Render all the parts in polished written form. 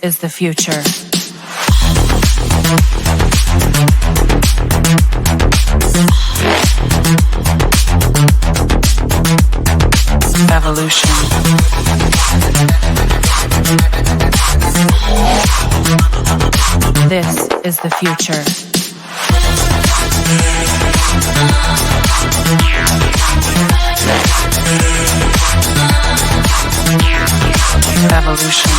is the future. Evolution. This is the future. Evolution.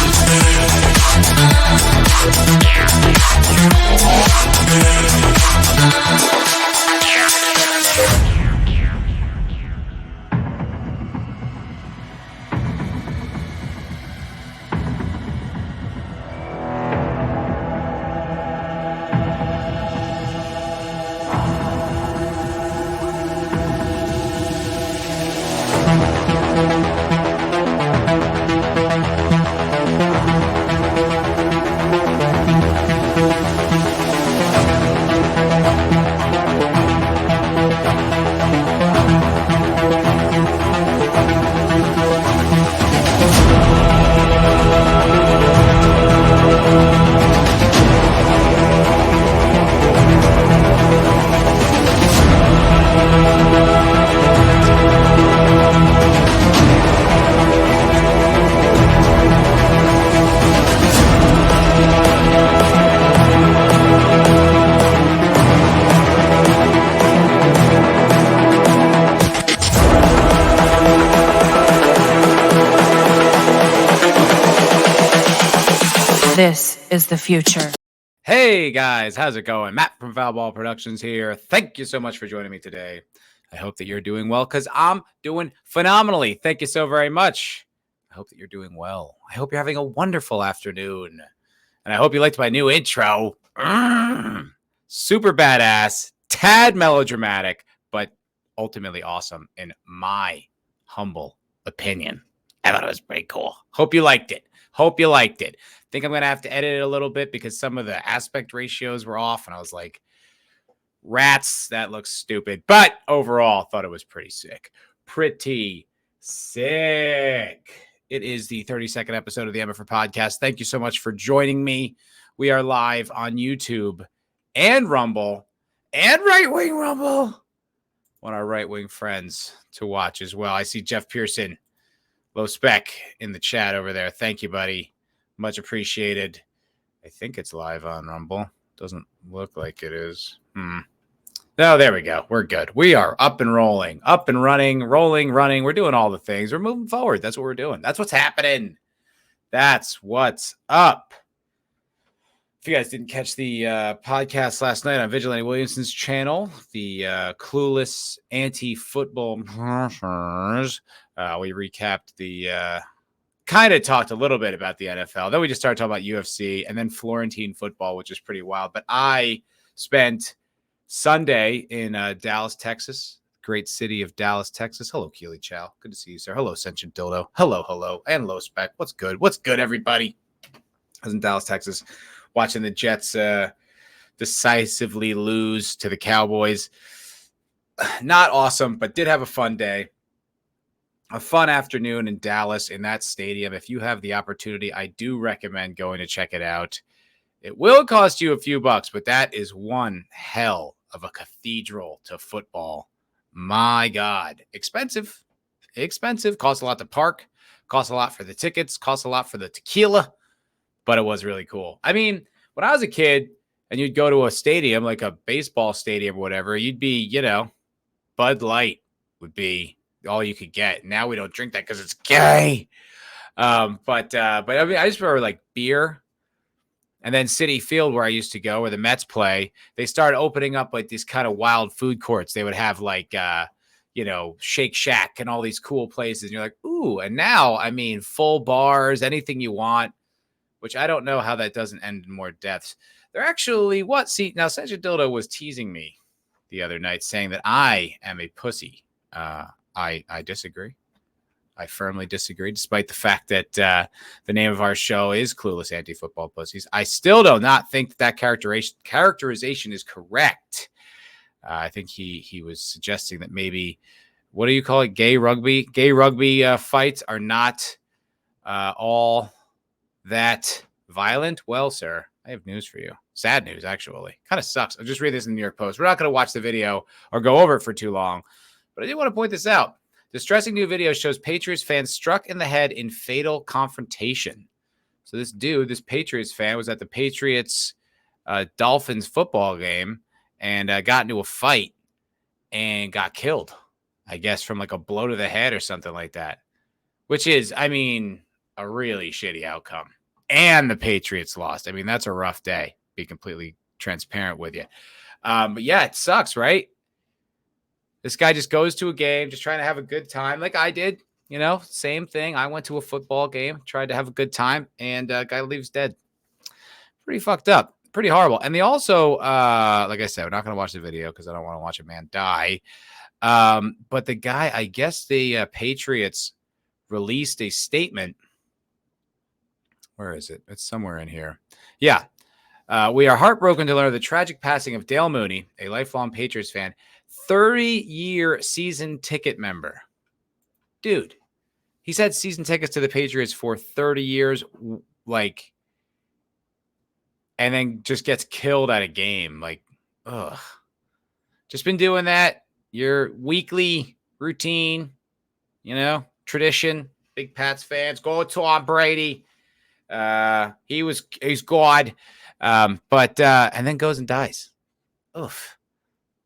This is the future. Hey guys, how's it going? Matt from Foulball Productions here. Thank you so much for joining me today. I hope that you're doing well because I'm doing phenomenally. Thank you so very much. I hope that you're doing well. I hope you're having a wonderful afternoon. And I hope you liked my new intro. Super badass, tad melodramatic, but ultimately awesome in my humble opinion. I thought it was pretty cool. Hope you liked it. Think I'm going to have to edit it a little bit because some of the aspect ratios were off. And I was like, rats, that looks stupid. But overall, thought it was pretty sick. It is the 32nd episode of the MFer Podcast. Thank you so much for joining me. We are live on YouTube and Rumble and Right Wing Rumble. Want our right wing friends to watch as well. I see Jeff Pearson, low spec in the chat over there. Thank you, buddy. Much appreciated. I think it's live on Rumble. Doesn't look like it is. No, there we go. We're good. We are up and rolling, up and running, rolling, running. We're doing all the things. We're moving forward. That's what we're doing. That's what's happening. That's what's up. If you guys didn't catch the podcast last night on Vigilante Williamson's channel, the Clueless Anti-Football, we recapped the kind of talked a little bit about the NFL. Then we just started talking about UFC and then Florentine football, which is pretty wild. But I spent Sunday in Dallas, Texas, great city of Dallas, Texas. Hello, Keely Chow. Good to see you, sir. Hello, Sentient Dildo. Hello. And Low Spec. What's good? What's good, everybody? I was in Dallas, Texas, watching the Jets decisively lose to the Cowboys. Not awesome, but did have a fun day. A fun afternoon in Dallas in that stadium. If you have the opportunity, I do recommend going to check it out. It will cost you a few bucks, but that is one hell of a cathedral to football. My God. Expensive. Costs a lot to park. Costs a lot for the tickets. Costs a lot for the tequila. But it was really cool. I mean, when I was a kid and you'd go to a stadium, like a baseball stadium or whatever, you'd be, Bud Light would be all you could get. Now we don't drink that because it's gay. But I mean, I just remember like beer, and then Citi Field where I used to go, where the Mets play. They started opening up like these kind of wild food courts. They would have like Shake Shack and all these cool places. And you're like, ooh. And now, I mean, full bars, anything you want. Which I don't know how that doesn't end in more deaths. They're actually what? See, now Sentient Dildo was teasing me the other night, saying that I am a pussy. I disagree. I firmly disagree, despite the fact that the name of our show is Clueless Anti-Football Pussies. I still do not think that characterization is correct. I think he was suggesting that maybe, what do you call it? Gay rugby? Gay rugby fights are not all that Violent? Well, sir, I have news for you. Sad news, actually. Kind of sucks. I'll just read this in the New York Post. We're not going to watch the video or go over it for too long, but I did want to point this out. Distressing new video shows Patriots fan struck in the head in fatal confrontation. So this dude, this Patriots fan, was at the Patriots Dolphins football game and got into a fight and got killed, I guess, from like a blow to the head or something like that, which is, I mean, a really shitty outcome. And the Patriots lost. I mean, that's a rough day, be completely transparent with you. But yeah, it sucks, right? This guy just goes to a game, just trying to have a good time like I did. You know, same thing. I went to a football game, tried to have a good time, and guy leaves dead. Pretty fucked up. Pretty horrible. And they also, like I said, we're not going to watch the video because I don't want to watch a man die. But the guy, I guess the Patriots released a statement. Where is it? It's somewhere in here. Yeah. We are heartbroken to learn of the tragic passing of Dale Mooney, a lifelong Patriots fan, 30-year season ticket member. Dude, he's had season tickets to the Patriots for 30 years, like, and then just gets killed at a game. Like, ugh. Just been doing that. Your weekly routine, you know, tradition. Big Pats fans. Go to Tom Brady. He's God. But and then goes and dies. Oof.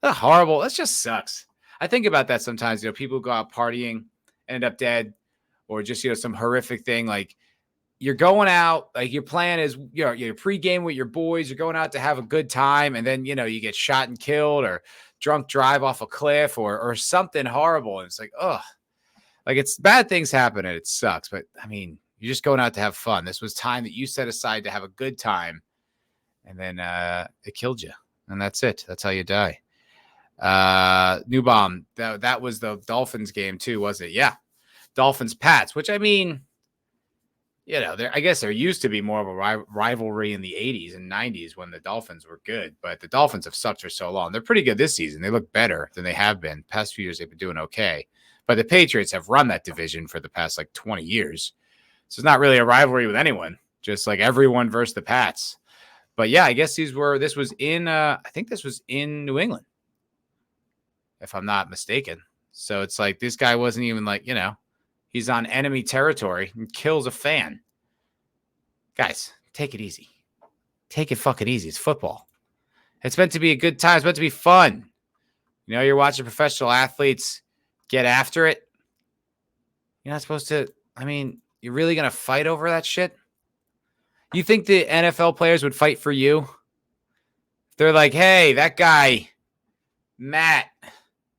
That's horrible. That just sucks. I think about that sometimes. You know, people go out partying, end up dead, or just, you know, some horrific thing. Like, you're going out, like your plan is, you know, you're pregame with your boys, you're going out to have a good time, and then, you know, you get shot and killed, or drunk drive off a cliff, or something horrible. And it's like, ugh. Like, it's bad things happen and it sucks. But I mean, you're just going out to have fun. This was time that you set aside to have a good time. And then it killed you. And that's it. That's how you die. New bomb. That was the Dolphins game too, was it? Yeah. Dolphins Pats, which, I mean, you know, I guess there used to be more of a rivalry in the 80s and 90s when the Dolphins were good. But the Dolphins have sucked for so long. They're pretty good this season. They look better than they have been. Past few years, they've been doing okay. But the Patriots have run that division for the past, like, 20 years. So it's not really a rivalry with anyone. Just like everyone versus the Pats. But yeah, I guess this was in, I think this was in New England, if I'm not mistaken. So it's like, this guy wasn't even, like, you know, he's on enemy territory and kills a fan. Guys, take it easy. Take it fucking easy. It's football. It's meant to be a good time. It's meant to be fun. You know, you're watching professional athletes get after it. You're not supposed to, I mean, you're really going to fight over that shit? You think the NFL players would fight for you? They're like, hey, that guy, Matt,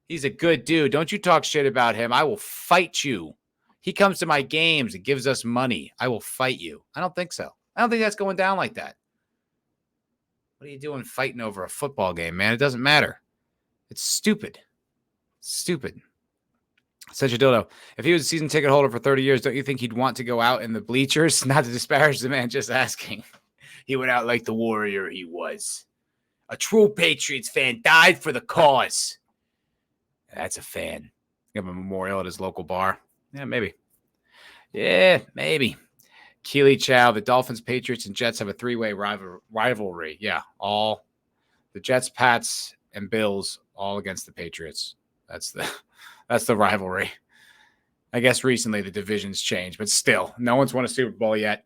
he's a good dude. Don't you talk shit about him. I will fight you. He comes to my games and gives us money. I will fight you. I don't think so. I don't think that's going down like that. What are you doing fighting over a football game, man? It doesn't matter. It's stupid. Stupid. Such a dildo. If he was a season ticket holder for 30 years, don't you think he'd want to go out in the bleachers? Not to disparage the man, just asking. He went out like the warrior he was. A true Patriots fan died for the cause. That's a fan. Give him a memorial at his local bar. Yeah, maybe. Yeah, maybe. Keely Chow, the Dolphins, Patriots, and Jets have a three-way rivalry. Yeah, all the Jets, Pats, and Bills all against the Patriots. That's the rivalry. I guess recently the divisions changed, but still, no one's won a Super Bowl yet.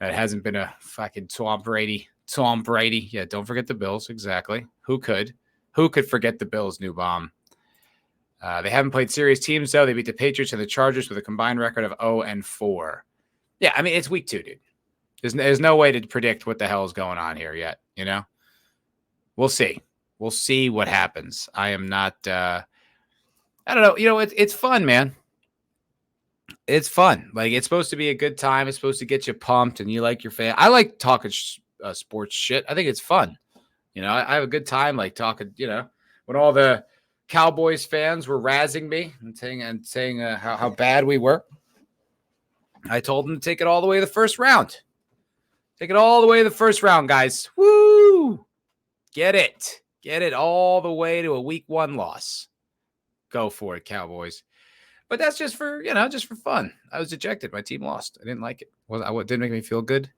That hasn't been a fucking Tom Brady. Tom Brady. Yeah, don't forget the Bills. Exactly. Who could? Who could forget the Bills, new bomb? They haven't played serious teams, though. They beat the Patriots and the Chargers with a combined record of 0-4. Yeah, I mean, it's week 2, dude. There's no way to predict what the hell is going on here yet, you know? We'll see. We'll see what happens. I am not I don't know. You know, it's fun, man. It's fun. Like, it's supposed to be a good time. It's supposed to get you pumped and you like your fan. I like talking sports shit. I think it's fun. You know, I have a good time, like, talking, you know, when all the Cowboys fans were razzing me and saying how bad we were. I told them to take it all the way to the first round. Take it all the way to the first round, guys. Woo! Get it. Get it all the way to a week 1 loss. Go for it, Cowboys. But that's just for, you know, just for fun. I was dejected. My team lost. I didn't like it. It didn't make me feel good.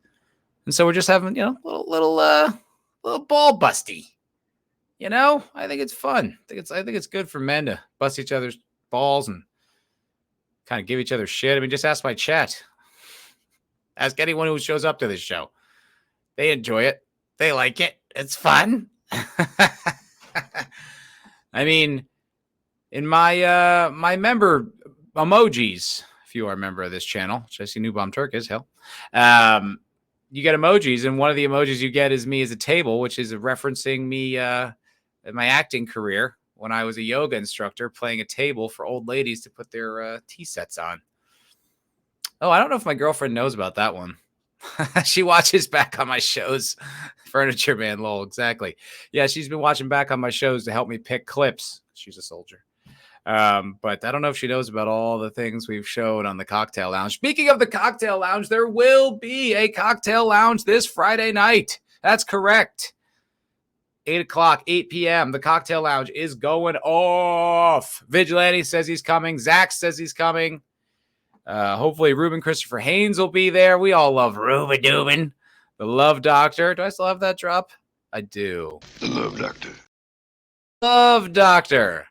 And so we're just having, little ball busty. I think it's fun. I think it's good for men to bust each other's balls and kind of give each other shit. I mean, just ask my chat. Ask anyone who shows up to this show. They enjoy it. They like it. It's fun. I mean, in my member emojis, if you are a member of this channel, which I see New Bomb Turk is, hell. You get emojis, and one of the emojis you get is me as a table, which is referencing me in my acting career when I was a yoga instructor playing a table for old ladies to put their tea sets on. Oh, I don't know if my girlfriend knows about that one. She watches back on my shows. Furniture Man, lol, exactly. Yeah, she's been watching back on my shows to help me pick clips. She's a soldier. But I don't know if she knows about all the things we've showed on the Cocktail Lounge. Speaking of the Cocktail Lounge, there will be a Cocktail Lounge this Friday night. That's correct. 8 o'clock, 8 p.m. The Cocktail Lounge is going off. Vigilante says he's coming. Zach says he's coming. Hopefully Ruben Christopher Haynes will be there. We all love Ruben Dubin. The Love Doctor. Do I still have that drop? I do. The Love Doctor. Love Doctor.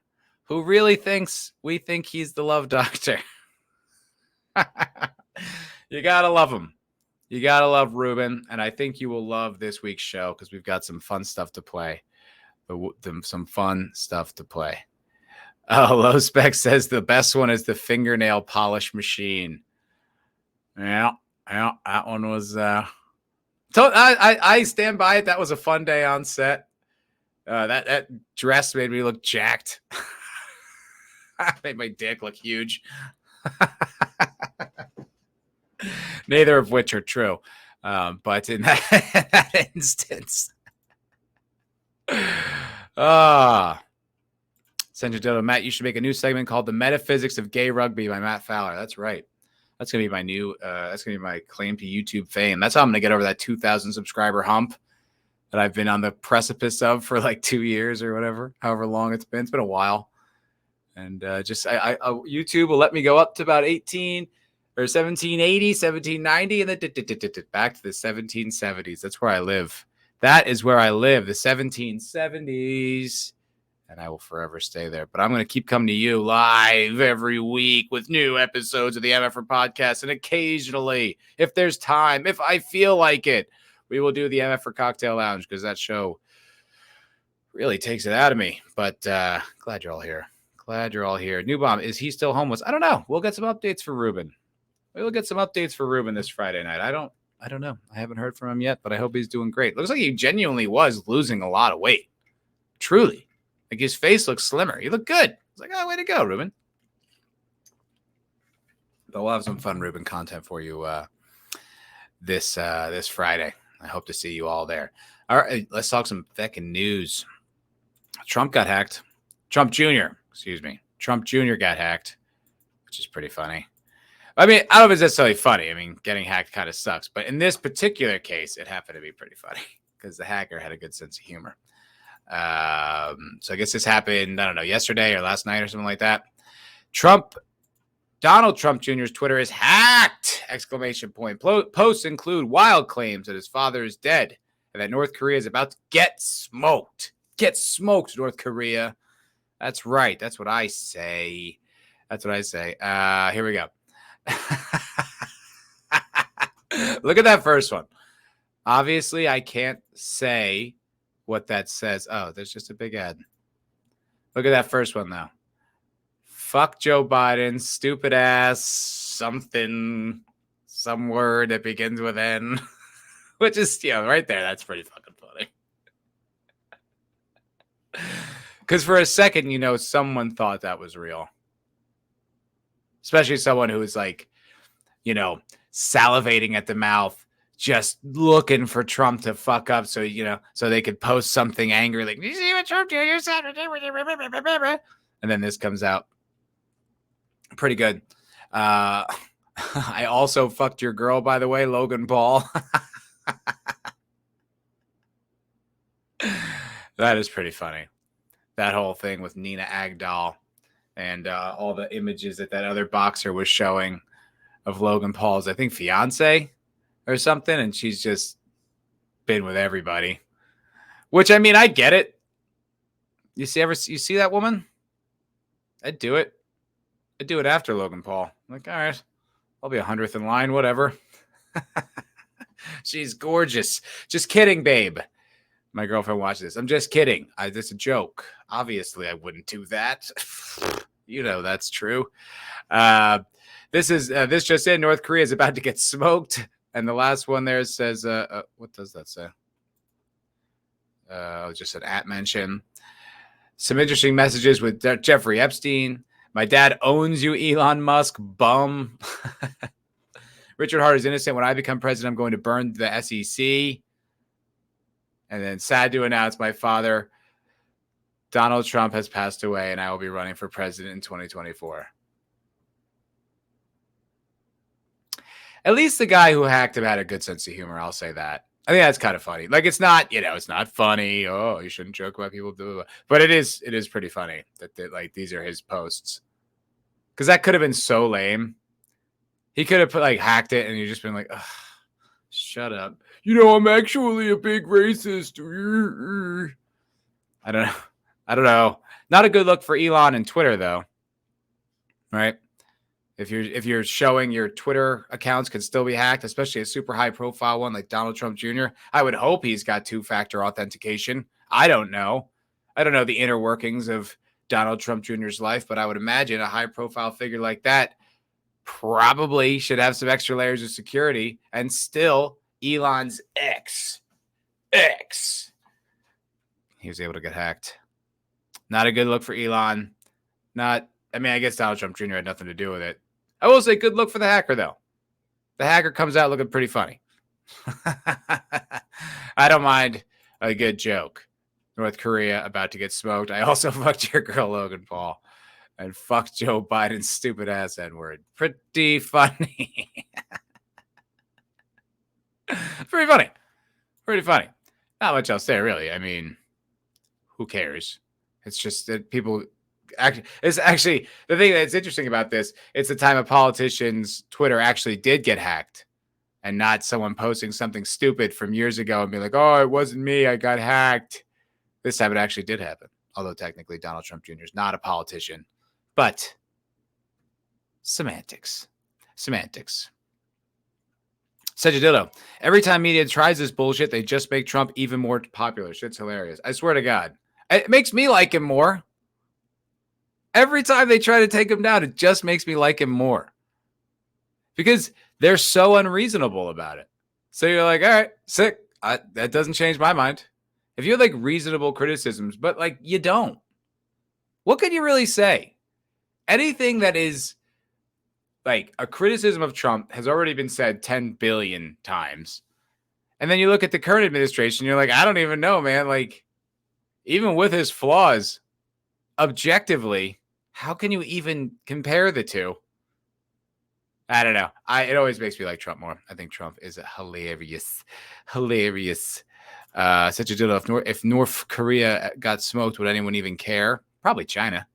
Who really thinks we think he's the Love Doctor. You got to love him. You got to love Ruben. And I think you will love this week's show because we've got some fun stuff to play. Some fun stuff to play. Oh, Low Spec says the best one is the fingernail polish machine. Yeah, that one was. I stand by it. That was a fun day on set. That dress made me look jacked. Made my dick look huge. Neither of which are true. But in that instance. Central Matt, you should make a new segment called The Metaphysics of Gay Rugby by Matt Fowler. That's right. That's going to be my new, that's going to be my claim to YouTube fame. That's how I'm going to get over that 2,000 subscriber hump that I've been on the precipice of for like 2 years or whatever, however long it's been. It's been a while. And YouTube will let me go up to about 18 or 1780, 1790, and then back to the 1770s. That's where I live. That is where I live, the 1770s. And I will forever stay there. But I'm going to keep coming to you live every week with new episodes of the MFer Podcast. And occasionally, if there's time, if I feel like it, we will do the MFer Cocktail Lounge because that show really takes it out of me. But glad you're all here. Glad you're all here. New Bomb, is he still homeless? I don't know. We'll get some updates for Ruben. We will get some updates for Ruben this Friday night. I don't know. I haven't heard from him yet, but I hope he's doing great. Looks like he genuinely was losing a lot of weight. Truly. Like his face looks slimmer. He looked good. It's like, oh, way to go, Ruben. But we'll have some fun Ruben content for you this Friday. I hope to see you all there. All right, let's talk some fucking news. Trump got hacked. Trump Jr. got hacked, which is pretty funny. I mean, I don't know if it's necessarily funny. I mean, getting hacked kind of sucks. But in this particular case, it happened to be pretty funny because the hacker had a good sense of humor. So I guess this happened, I don't know, yesterday or last night or something like that. Donald Trump Jr.'s Twitter is hacked! ! Posts include wild claims that his father is dead and that North Korea is about to get smoked. Get smoked, North Korea. That's right. That's what I say. Here we go. Look at that first one. Obviously, I can't say what that says. Oh, there's just a big ad. Look at that first one, though. Fuck Joe Biden, stupid ass, something, some word that begins with N, which is, right there. That's pretty fucking funny. Because for a second, someone thought that was real. Especially someone who was like, salivating at the mouth, just looking for Trump to fuck up so they could post something angry like, you see what Trump did? You said it. And then this comes out. Pretty good. I also fucked your girl, by the way, Logan Paul. That is pretty funny. That whole thing with Nina Agdal and all the images that other boxer was showing of Logan Paul's, I think, fiance or something. And she's just been with everybody. Which, I mean, I get it. You see that woman? I'd do it. I'd do it after Logan Paul. I'm like, all right, I'll be 100th in line, whatever. She's gorgeous. Just kidding, babe. My girlfriend watched this. I'm just kidding. It's a joke. Obviously, I wouldn't do that. You know that's true. This just in. North Korea is about to get smoked. And the last one there says, what does that say? Just an at mention. Some interesting messages with Jeffrey Epstein. My dad owns you, Elon Musk, bum. Richard Hart is innocent. When I become president, I'm going to burn the SEC. And then sad to announce my father, Donald Trump, has passed away, and I will be running for president in 2024. At least the guy who hacked him had a good sense of humor. I'll say that. I think that's kind of funny. Like, it's not, it's not funny. Oh, you shouldn't joke about people. Blah, blah, blah. But it is pretty funny that like these are his posts. Because that could have been so lame. He could have hacked it and you just been like, ugh, shut up. I'm actually a big racist. I don't know. Not a good look for Elon and Twitter, though. Right? If you're showing your Twitter accounts could still be hacked, especially a super high profile one like Donald Trump Jr., I would hope he's got two-factor authentication. I don't know. I don't know the inner workings of Donald Trump Jr.'s life, but I would imagine a high profile figure like that probably should have some extra layers of security. And still, Elon's ex, he was able to get hacked. Not a good look for Elon. I guess Donald Trump Jr. had nothing to do with it. I will say good look for the hacker, though. The hacker comes out looking pretty funny. I don't mind a good joke. North Korea about to get smoked. I also fucked your girl, Logan Paul. And fucked Joe Biden's stupid ass N-word. Pretty funny. Pretty funny. Pretty funny. Not much else there, really. I mean, who cares? It's just that people... It's actually the thing that's interesting about this. It's the time a politician's Twitter actually did get hacked, and not someone posting something stupid from years ago and be like, "Oh, it wasn't me. I got hacked." This time, it actually did happen. Although technically, Donald Trump Jr. is not a politician, but semantics. Sajadillo. Every time media tries this bullshit, they just make Trump even more popular. Shit's hilarious. I swear to God, it makes me like him more. Every time they try to take him down, it just makes me like him more. Because they're so unreasonable about it. So you're like, all right, sick. That doesn't change my mind. If you have reasonable criticisms, but you don't. What can you really say? Anything that is a criticism of Trump has already been said 10 billion times. And then you look at the current administration, you're like, I don't even know, man. Even with his flaws, objectively, how can you even compare the two? I don't know. It always makes me like Trump more. I think Trump is hilarious. Such a deal. If North Korea got smoked, would anyone even care? Probably China.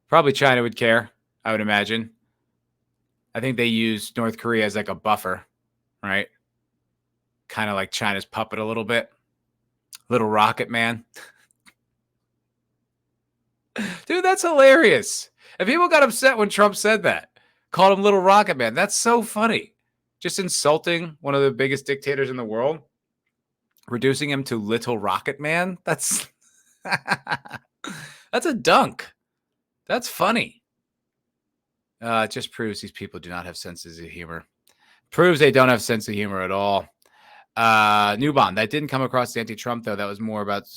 Probably China would care, I would imagine. I think they use North Korea as a buffer, right? Kind of like China's puppet a little bit. Little rocket man. Dude, that's hilarious. And people got upset when Trump said that. Called him Little Rocket Man. That's so funny. Just insulting one of the biggest dictators in the world. Reducing him to Little Rocket Man. That's that's a dunk. That's funny. It just proves these people do not have senses of humor. Proves they don't have sense of humor at all. Newbon, that didn't come across the anti-Trump, though. That was more about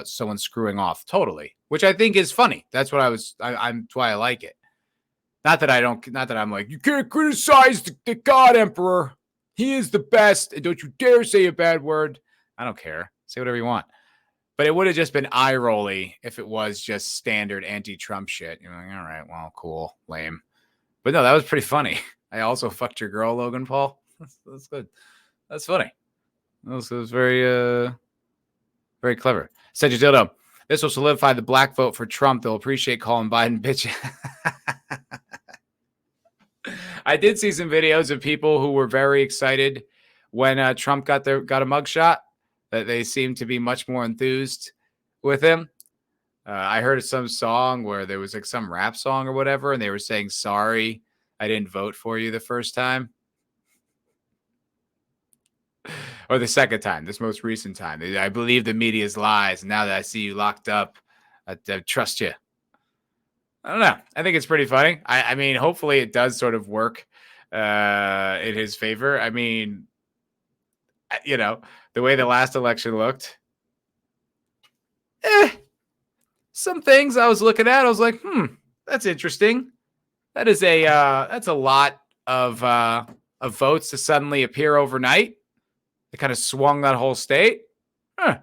someone screwing off. Totally. Which I think is funny. That's what that's why I like it. Not that I'm like, you can't criticize the God Emperor. He is the best. And don't you dare say a bad word. I don't care. Say whatever you want. But it would have just been eye-rolly if it was just standard anti-Trump shit. You're like, all right, well, cool, lame. But no, that was pretty funny. I also fucked your girl, Logan Paul. That's good. That's funny. That was very, very clever. Said you dildo. This will solidify the black vote for Trump. They'll appreciate calling Biden bitch. I did see some videos of people who were very excited when Trump got a mugshot, that they seemed to be much more enthused with him. I heard some song where there was like some rap song or whatever, and they were saying, sorry, I didn't vote for you the first time. Or the second time, this most recent time. I believe the media's lies. And now that I see you locked up, I trust you. I don't know. I think it's pretty funny. I mean, hopefully it does sort of work in his favor. I mean, the way the last election looked, some things I was looking at, I was like, that's interesting. That's a lot of votes to suddenly appear overnight. It kind of swung that whole state. Well,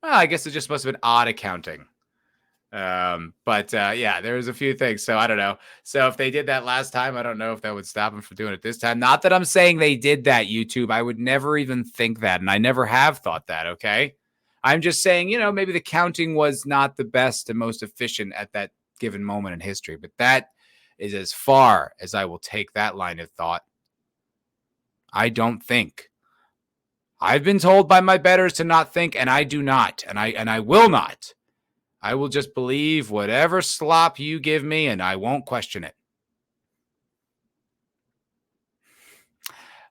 I guess it just must have been odd accounting. But there's a few things. So I don't know. So if they did that last time, I don't know if that would stop them from doing it this time. Not that I'm saying they did that, YouTube. I would never even think that. And I never have thought that. Okay. I'm just saying, maybe the counting was not the best and most efficient at that given moment in history. But that is as far as I will take that line of thought. I don't think. I've been told by my betters to not think, and I do not, and I will not. I will just believe whatever slop you give me, and I won't question it.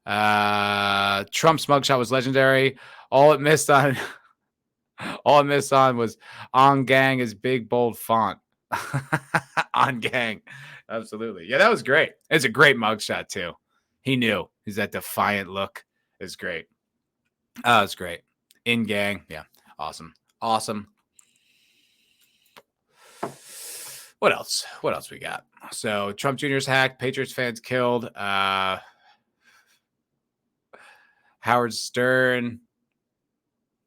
Trump's mugshot was legendary. All it missed on was on gang is big bold font. On gang, absolutely. Yeah, that was great. It's a great mugshot too. He knew. He's that defiant look. It's great. Oh, it's great. In gang. Yeah. Awesome. What else we got? So Trump Jr.'s hacked. Patriots fans killed. Howard Stern.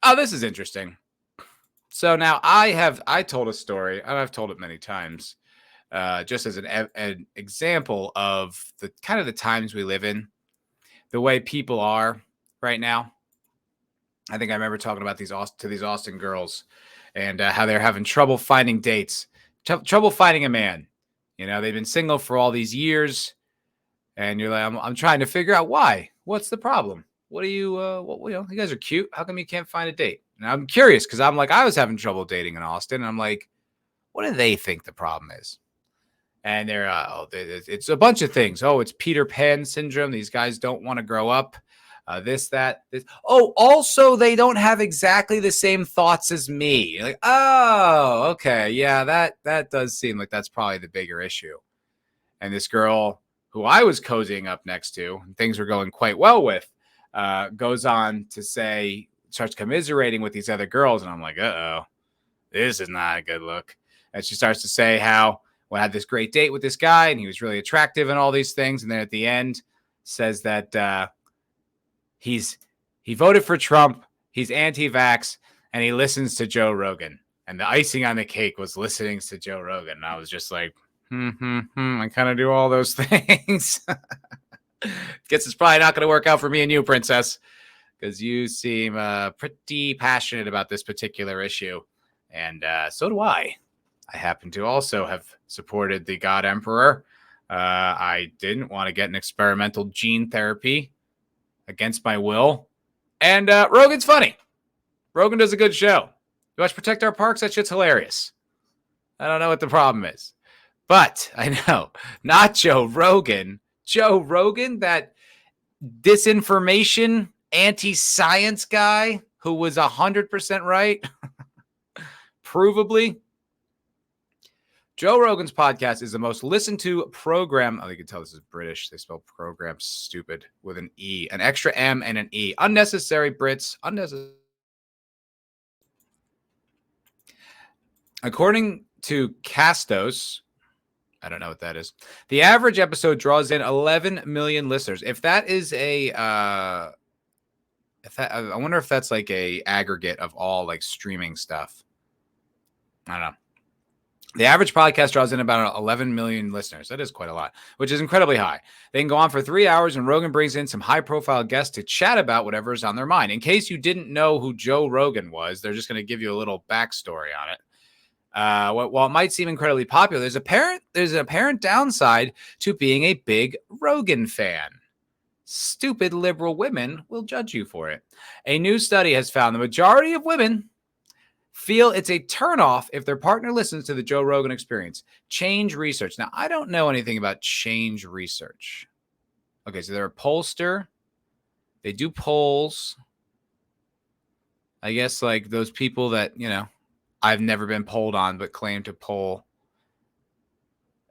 Oh, this is interesting. So now I told a story, and I've told it many times, just as an example of the kind of the times we live in, the way people are right now. I think I remember talking about these Austin girls and how they're having trouble finding dates, trouble finding a man. They've been single for all these years, and you're like, I'm trying to figure out why. What's the problem? What do you? You guys are cute. How come you can't find a date? And I'm curious because I'm like, I was having trouble dating in Austin, and I'm like, what do they think the problem is? And they're, it's a bunch of things. Oh, it's Peter Pan syndrome. These guys don't want to grow up. This. Oh, also, they don't have exactly the same thoughts as me. You're like, oh, okay. Yeah, that does seem like that's probably the bigger issue. And this girl who I was cozying up next to, and things were going quite well with, goes on to say, starts commiserating with these other girls. And I'm like, uh-oh, this is not a good look. And she starts to say how, I had this great date with this guy, and he was really attractive and all these things. And then at the end says that he voted for Trump, he's anti-vax, and he listens to Joe Rogan. And the icing on the cake was listening to Joe Rogan. And I was just like, I kind of do all those things. Guess it's probably not going to work out for me and you, princess, because you seem pretty passionate about this particular issue. And so do I. I happen to also have supported the God Emperor. I didn't want to get an experimental gene therapy against my will. And Rogan's funny. Rogan does a good show. You watch Protect Our Parks? That shit's hilarious. I don't know what the problem is. But I know, not Joe Rogan. Joe Rogan, that disinformation, anti-science guy who was 100% right, provably. Joe Rogan's podcast is the most listened to program. Oh, you can tell this is British. They spell program stupid with an E, an extra M and an E. Unnecessary, Brits. Unnecessary. According to Castos, I don't know what that is, the average episode draws in 11 million listeners. If that is I wonder if that's like a aggregate of all like streaming stuff. I don't know. The average podcast draws in about 11 million listeners. That is quite a lot, which is incredibly high. They can go on for 3 hours, and Rogan brings in some high-profile guests to chat about whatever is on their mind. In case you didn't know who Joe Rogan was, they're just going to give you a little backstory on it. While it might seem incredibly popular, there's an apparent downside to being a big Rogan fan. stupid liberal women will judge you for it. A new study has found the majority of women feel it's a turnoff if their partner listens to the Joe Rogan Experience. Change Research. Now, I don't know anything about Change Research. Okay, so they're a pollster. They do polls. I guess like those people that, I've never been polled on, but claim to poll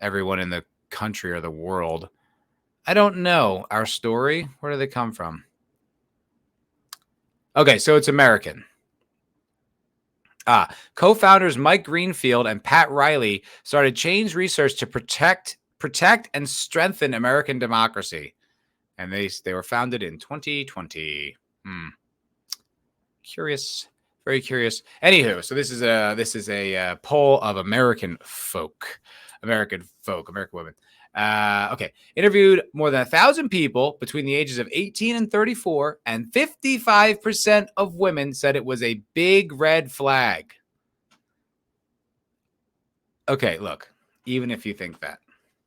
everyone in the country or the world. I don't know. Our story, where do they come from? Okay, so it's American. Co-founders Mike Greenfield and Pat Riley started Change Research to protect and strengthen American democracy. And they were founded in 2020. Curious, very curious. Anywho, so this is a poll of American women. Okay, interviewed more than 1,000 people between the ages of 18 and 34, and 55% of women said it was a big red flag. Okay, look, even if you think that,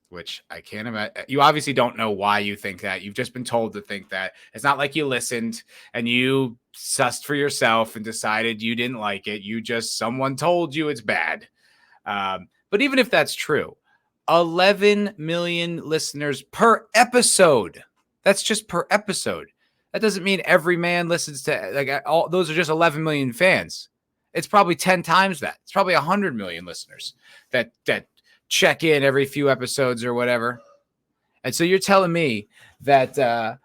which I can't imagine, you obviously don't know why you think that. You've just been told to think that. It's not like you listened and you sussed for yourself and decided you didn't like it. Someone told you it's bad. But even if that's true, 11 million listeners per episode. That's just per episode. That doesn't mean every man listens to all. Those are just 11 million fans. It's probably 10 times that. It's probably 100 million listeners that check in every few episodes or whatever. And so you're telling me that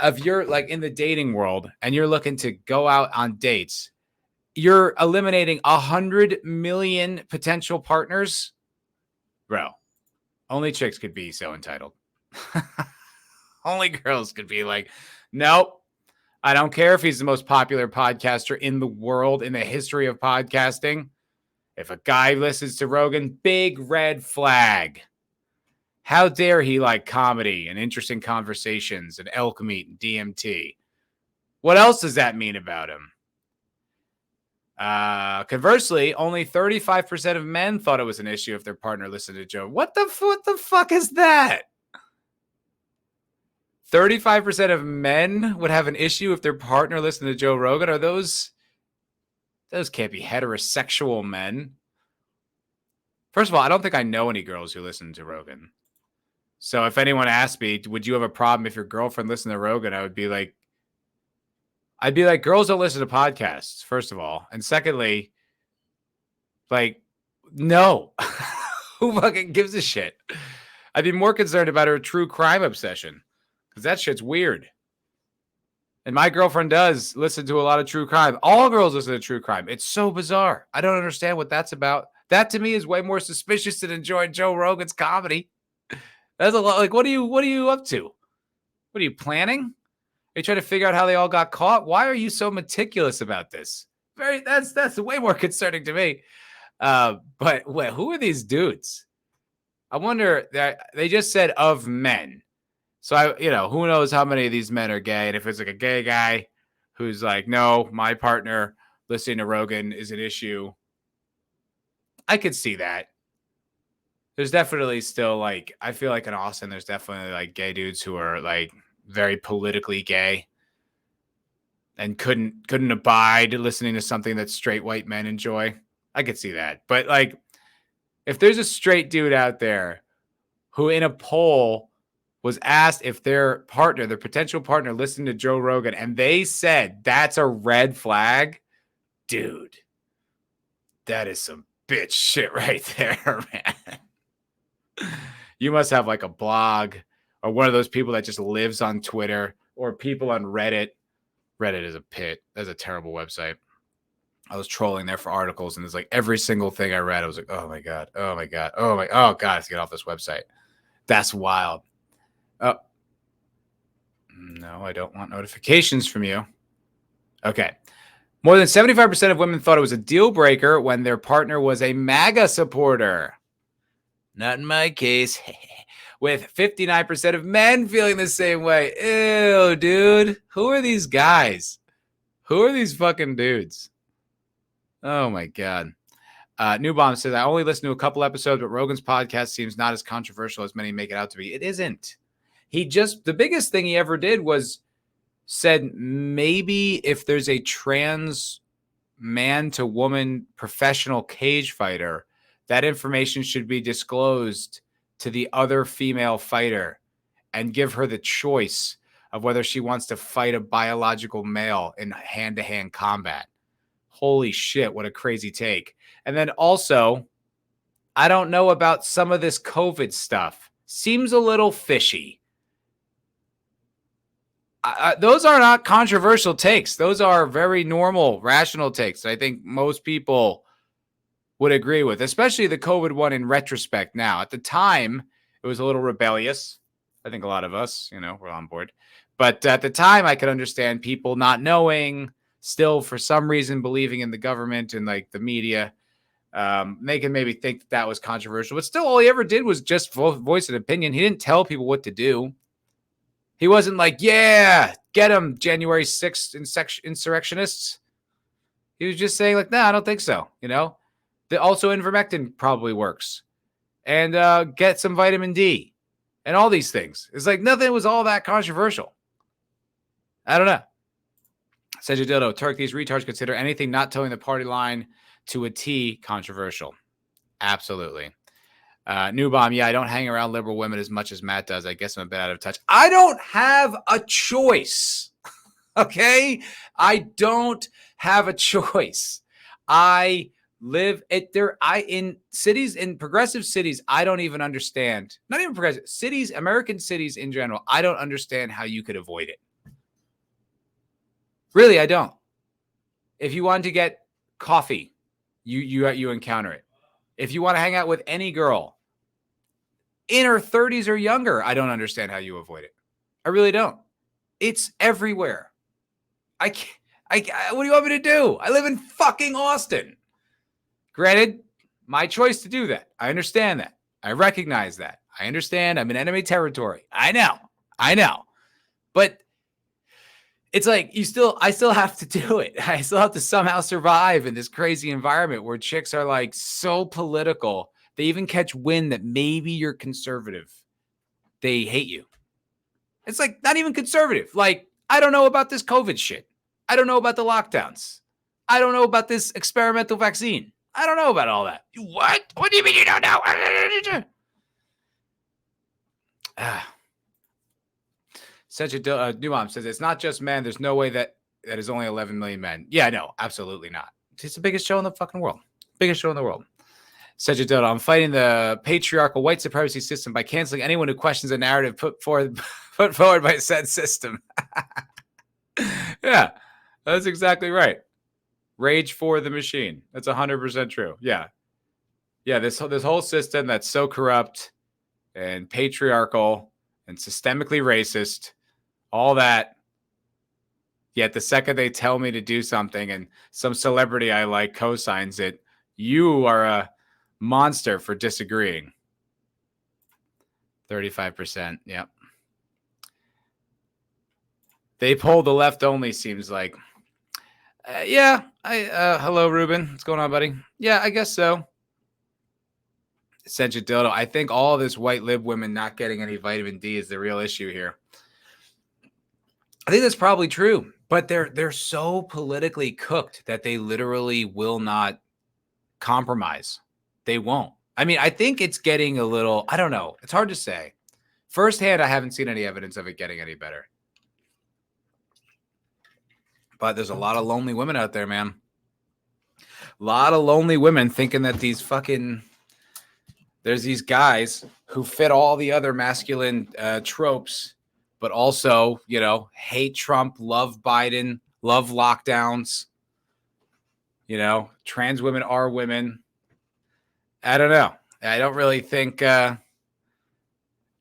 if you're like in the dating world and you're looking to go out on dates, you're eliminating 100 million potential partners? Bro, only chicks could be so entitled. Only girls could be like, nope, I don't care if he's the most popular podcaster in the world, in the history of podcasting. If a guy listens to Rogan, big red flag. How dare he like comedy and interesting conversations and elk meat and DMT? What else does that mean about him? Conversely, only 35% of men thought it was an issue if their partner listened to Joe. What the fuck is that? 35% of men would have an issue if their partner listened to Joe Rogan. Are those can't be heterosexual men. First of all, I don't think I know any girls who listen to Rogan. So if anyone asked me, would you have a problem if your girlfriend listened to Rogan? I'd be like, girls don't listen to podcasts, first of all. And secondly, like, no. Who fucking gives a shit? I'd be more concerned about her true crime obsession, because that shit's weird. And my girlfriend does listen to a lot of true crime. All girls listen to true crime. It's so bizarre. I don't understand what that's about. That to me is way more suspicious than enjoying Joe Rogan's comedy. That's a lot. Like, what are you up to? What are you planning? Are you trying to figure out how they all got caught? Why are you so meticulous about this? That's way more concerning to me. But wait, who are these dudes? I wonder that they just said of men. So who knows how many of these men are gay? And if it's like a gay guy who's like, no, my partner listening to Rogan is an issue, I could see that. There's definitely still like, I feel like in Austin, there's definitely like gay dudes who are like very politically gay and couldn't abide listening to something that straight white men enjoy. I could see that. But like, if there's a straight dude out there who in a poll was asked if their potential partner listened to Joe Rogan, and they said that's a red flag, dude, that is some bitch shit right there, man. You must have like a blog or one of those people that just lives on Twitter or people on Reddit. Reddit is a pit. That's a terrible website. I was trolling there for articles, and it's like every single thing I read, I was like, oh my God, oh my God, oh God, I have to get off this website. That's wild. Oh, no, I don't want notifications from you. Okay. More than 75% of women thought it was a deal breaker when their partner was a MAGA supporter. Not in my case. With 59% of men feeling the same way. Ew, dude. Who are these guys? Who are these fucking dudes? Oh, my God. New Bomb says, I only listened to a couple episodes, but Rogan's podcast seems not as controversial as many make it out to be. It isn't. The biggest thing he ever did was said maybe if there's a trans man to woman professional cage fighter, that information should be disclosed to the other female fighter and give her the choice of whether she wants to fight a biological male in hand-to-hand combat. Holy shit, what a crazy take. And then also, I don't know about some of this COVID stuff. Seems a little fishy. Those are not controversial takes. Those are very normal, rational takes. I think most people would agree with, especially the COVID one in retrospect now. At the time, it was a little rebellious. I think a lot of us, we're on board. But at the time, I could understand people not knowing, still for some reason believing in the government and like the media. They can maybe think that was controversial. But still, all he ever did was just voice an opinion. He didn't tell people what to do. He wasn't like, yeah, get them, January 6th insurrectionists. He was just saying like, nah, I don't think so. Also ivermectin probably works. And get some vitamin D. And all these things. It's like nothing was all that controversial. I don't know. Said Dildo, Turk, these retards consider anything not towing the party line to a T controversial. Absolutely. New Bomb, yeah, I don't hang around liberal women as much as Matt does. I guess I'm a bit out of touch. I don't have a choice. Okay? I don't have a choice. I live in cities, in progressive cities. I don't even understand. Not even progressive cities, American cities in general. I don't understand how you could avoid it. Really, I don't. If you want to get coffee, you encounter it. If you want to hang out with any girl in her 30s or younger, I don't understand how you avoid it. I really don't. It's everywhere. What do you want me to do? I live in fucking Austin. Granted, my choice to do that. I understand that. I recognize that. I understand I'm in enemy territory. I know. But it's like I still have to do it. I still have to somehow survive in this crazy environment where chicks are like so political. They even catch wind that maybe you're conservative. They hate you. It's like not even conservative. Like, I don't know about this COVID shit. I don't know about the lockdowns. I don't know about this experimental vaccine. I don't know about all that. What? What do you mean you don't know? Such a new mom says it's not just men. There's no way that is only 11 million men. Yeah, no, absolutely not. It's the biggest show in the fucking world. Biggest show in the world. Such a dodo. I'm fighting the patriarchal white supremacy system by canceling anyone who questions a narrative put forward by said system. Yeah, that's exactly right. Rage for the machine. That's 100% true. Yeah. This whole system that's so corrupt and patriarchal and systemically racist, all that. Yet the second they tell me to do something and some celebrity I like co-signs it, you are a monster for disagreeing. 35%. Yep. They polled the left only, seems like. Hello, Ruben. What's going on, buddy? Yeah, I guess so. Said Dildo. I think all this white lib women not getting any vitamin D is the real issue here. I think that's probably true, but they're so politically cooked that they literally will not compromise. They won't. I mean, I think it's getting a little, I don't know. It's hard to say. Firsthand, I haven't seen any evidence of it getting any better. But there's a lot of lonely women out there, man. A lot of lonely women thinking that there's these guys who fit all the other masculine tropes, but also, hate Trump, love Biden, love lockdowns. Trans women are women. I don't know. I don't really think. I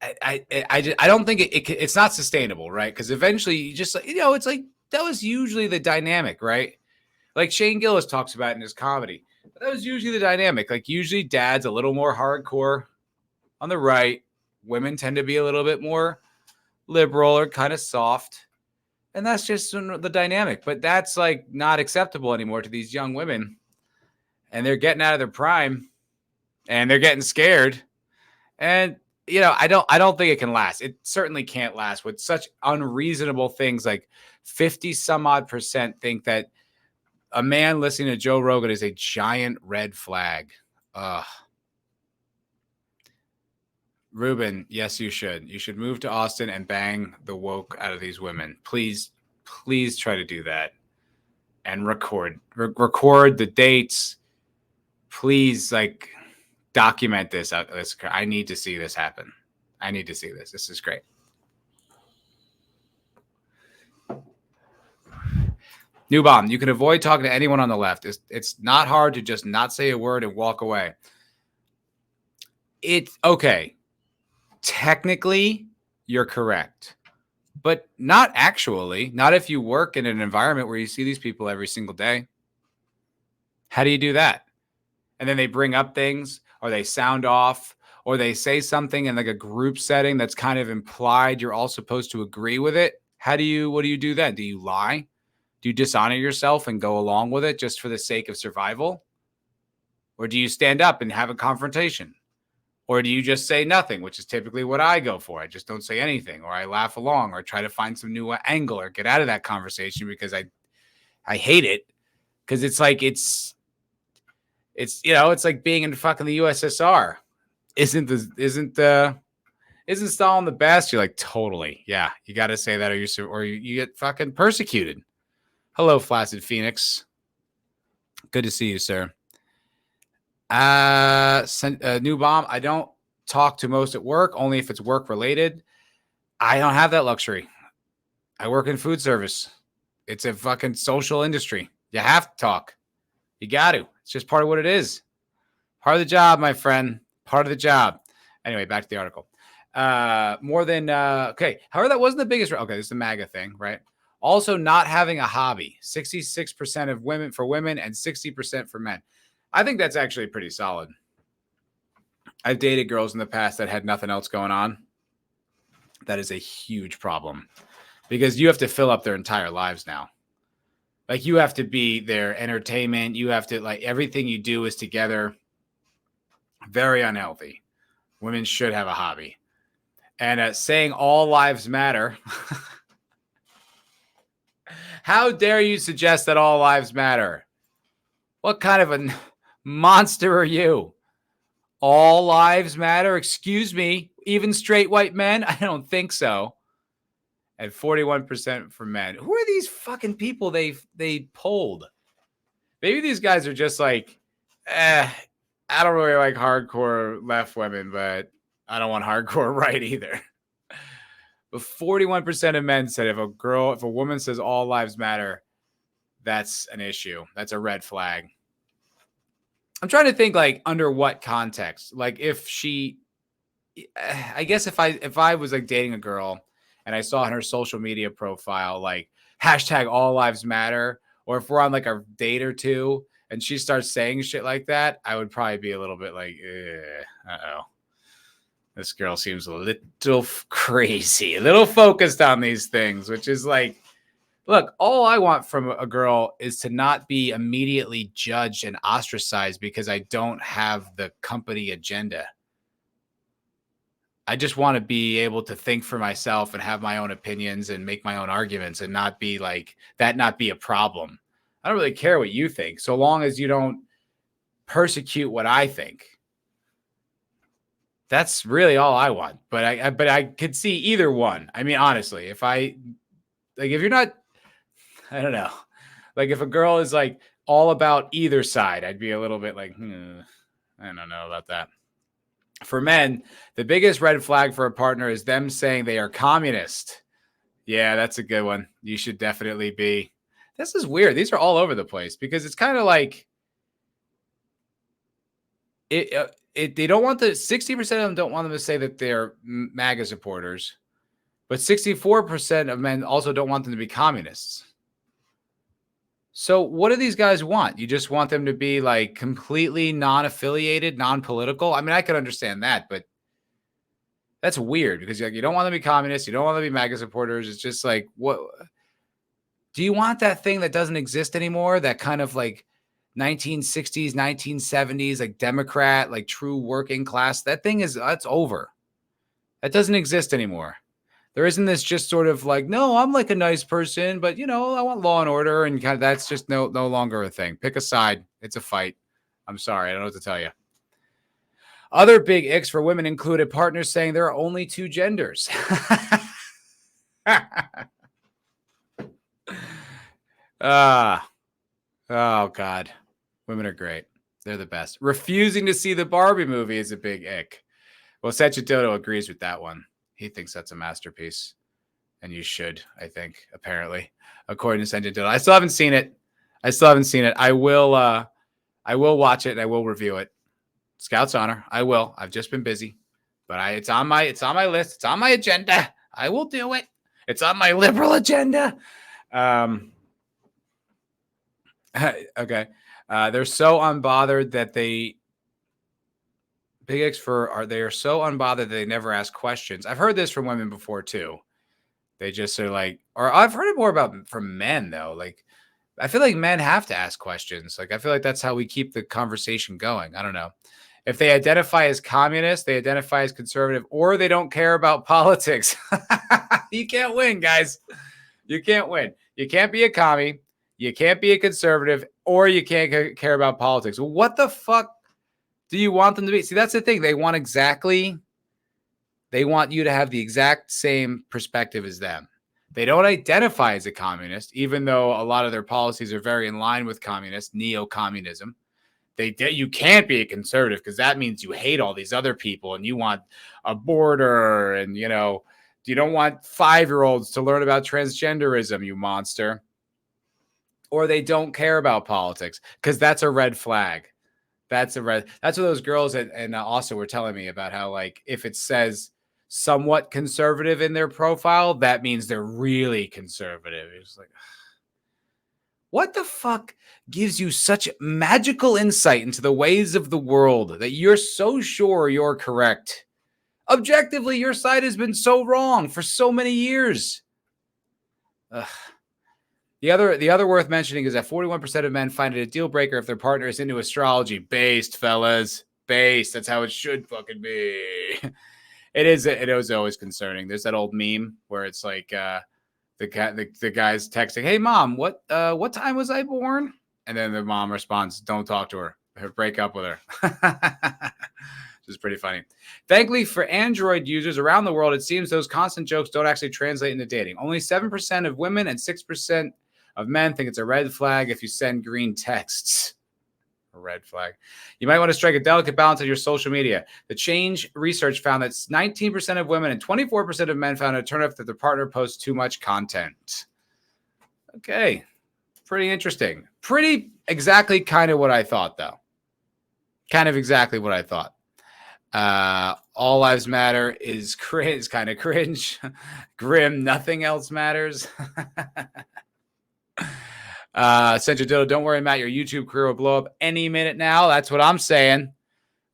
don't think it's not sustainable, right? Because eventually, you just it's like that was usually the dynamic, right? Like Shane Gillis talks about in his comedy. That was usually the dynamic. Like usually, dad's a little more hardcore on the right. Women tend to be a little bit more liberal or kind of soft. And that's just the dynamic. But that's like not acceptable anymore to these young women. And they're getting out of their prime and they're getting scared. And I don't think it can last. It certainly can't last with such unreasonable things. Like 50 some odd percent think that a man listening to Joe Rogan is a giant red flag. Ugh. Ruben, yes, you should. You should move to Austin and bang the woke out of these women. Please try to do that and record the dates. Please, like, document this. I need to see this happen. I need to see this. This is great. New bomb. You can avoid talking to anyone on the left. It's not hard to just not say a word and walk away. It's okay. Technically, you're correct, but not actually. Not if you work in an environment where you see these people every single day. How do you do that? And then they bring up things, or they sound off, or they say something in like a group setting that's kind of implied you're all supposed to agree with it. What do you do then? Do you lie? Do you dishonor yourself and go along with it just for the sake of survival? Or do you stand up and have a confrontation? Or do you just say nothing, which is typically what I go for? I just don't say anything, or I laugh along, or try to find some new angle, or get out of that conversation because I hate it. Because it's like it's like being in fucking the USSR. Isn't Stalin the best? You're like, totally. Yeah, you got to say that, or you get fucking persecuted. Hello, Flaccid Phoenix. Good to see you, sir. New bomb. I don't talk to most at work, only if it's work related. I don't have that luxury. I work in food service. It's a fucking social industry. You have to talk. You got to. It's just part of what it is. Part of the job, my friend. Part of the job. Anyway, back to the article. Okay. However, that wasn't the biggest. Okay, this is the MAGA thing, right? Also, not having a hobby. 66% of women for women and 60% for men. I think that's actually pretty solid. I've dated girls in the past that had nothing else going on. That is a huge problem because you have to fill up their entire lives now. Like, you have to be their entertainment. You have to, like, everything you do is together. Very unhealthy. Women should have a hobby. And saying all lives matter. How dare you suggest that all lives matter? What kind of a monster are you? All lives matter? Excuse me. Even straight white men? I don't think so. And 41% for men. Who are these fucking people they polled? Maybe these guys are just like, I don't really like hardcore left women, but I don't want hardcore right either. But 41% of men said if a woman says all lives matter, that's an issue. That's a red flag. I'm trying to think, like, under what context. Like, I guess if I was like dating a girl and I saw on her social media profile, like, hashtag all lives matter, or if we're on like a date or two and she starts saying shit like that, I would probably be a little bit like, uh-oh. This girl seems a little crazy, a little focused on these things, which is like, look, all I want from a girl is to not be immediately judged and ostracized because I don't have the company agenda. I just want to be able to think for myself and have my own opinions and make my own arguments and not be like that, not be a problem. I don't really care what you think, so long as you don't persecute what I think. That's really all I want. But I could see either one. I mean, honestly, if you're not, I don't know. Like, if a girl is like all about either side, I'd be a little bit like, I don't know about that. For men, the biggest red flag for a partner is them saying they are communist. Yeah, that's a good one. You should definitely be. This is weird. These are all over the place because it's kind of like they don't want 60% of them don't want them to say that they're MAGA supporters, but 64% of men also don't want them to be communists. So what do these guys want? You just want them to be like completely non-affiliated, non-political? I mean, I could understand that, but that's weird because you don't want them to be communists. You don't want them to be MAGA supporters. It's just like, what? Do you want that thing that doesn't exist anymore? That kind of like 1960s, 1970s, like Democrat, like true working class. That's over. That doesn't exist anymore. There isn't this just sort of like, no, I'm like a nice person, but I want law and order, and kind of that's just no longer a thing. Pick a side. It's a fight. I'm sorry, I don't know what to tell you. Other big icks for women included partners saying there are only two genders. Oh God. Women are great. They're the best. Refusing to see the Barbie movie is a big ick. Well, Sechidoto agrees with that one. He thinks that's a masterpiece. And you should, I think, apparently, according to Sechidoto. I still haven't seen it. I will watch it and I will review it. Scout's honor. I will. I've just been busy. But it's on my list. It's on my agenda. I will do it. It's on my liberal agenda. Okay. They're so unbothered that they are so unbothered that they never ask questions. I've heard this from women before too. They just are like, or I've heard it more about from men though. Like, I feel like men have to ask questions. Like, I feel like that's how we keep the conversation going. I don't know. If they identify as communist, they identify as conservative, or they don't care about politics. You can't win, guys. You can't win. You can't be a commie. You can't be a conservative, or you can't care about politics. What the fuck do you want them to be? See, that's the thing. They want you to have the exact same perspective as them. They don't identify as a communist, even though a lot of their policies are very in line with communist, neo-communism. You can't be a conservative because that means you hate all these other people and you want a border and, you don't want 5-year-olds to learn about transgenderism, you monster. Or they don't care about politics because that's a red flag. That's what those girls and also were telling me about how, like, if it says somewhat conservative in their profile, that means they're really conservative. It's like, what the fuck gives you such magical insight into the ways of the world that you're so sure you're correct? Objectively, your side has been so wrong for so many years. Ugh. The other worth mentioning is that 41% of men find it a deal breaker if their partner is into astrology. Based, fellas. Based. That's how it should fucking be. It is always concerning. There's that old meme where it's like the guy's texting, "Hey mom, what time was I born?" And then the mom responds, "Don't talk to her. Break up with her." Which is pretty funny. Thankfully for Android users around the world, it seems those constant jokes don't actually translate into dating. Only 7% of women and 6% of men think it's a red flag if you send green texts. A red flag. You might want to strike a delicate balance on your social media. The Change research found that 19% of women and 24% of men found it a turnoff that their partner posts too much content. Okay. Pretty interesting. Pretty exactly kind of what I thought, though. Kind of exactly what I thought. All Lives Matter is kind of cringe. Grim. Nothing else matters. Central Dildo, don't worry, Matt. Your YouTube career will blow up any minute now. That's what I'm saying.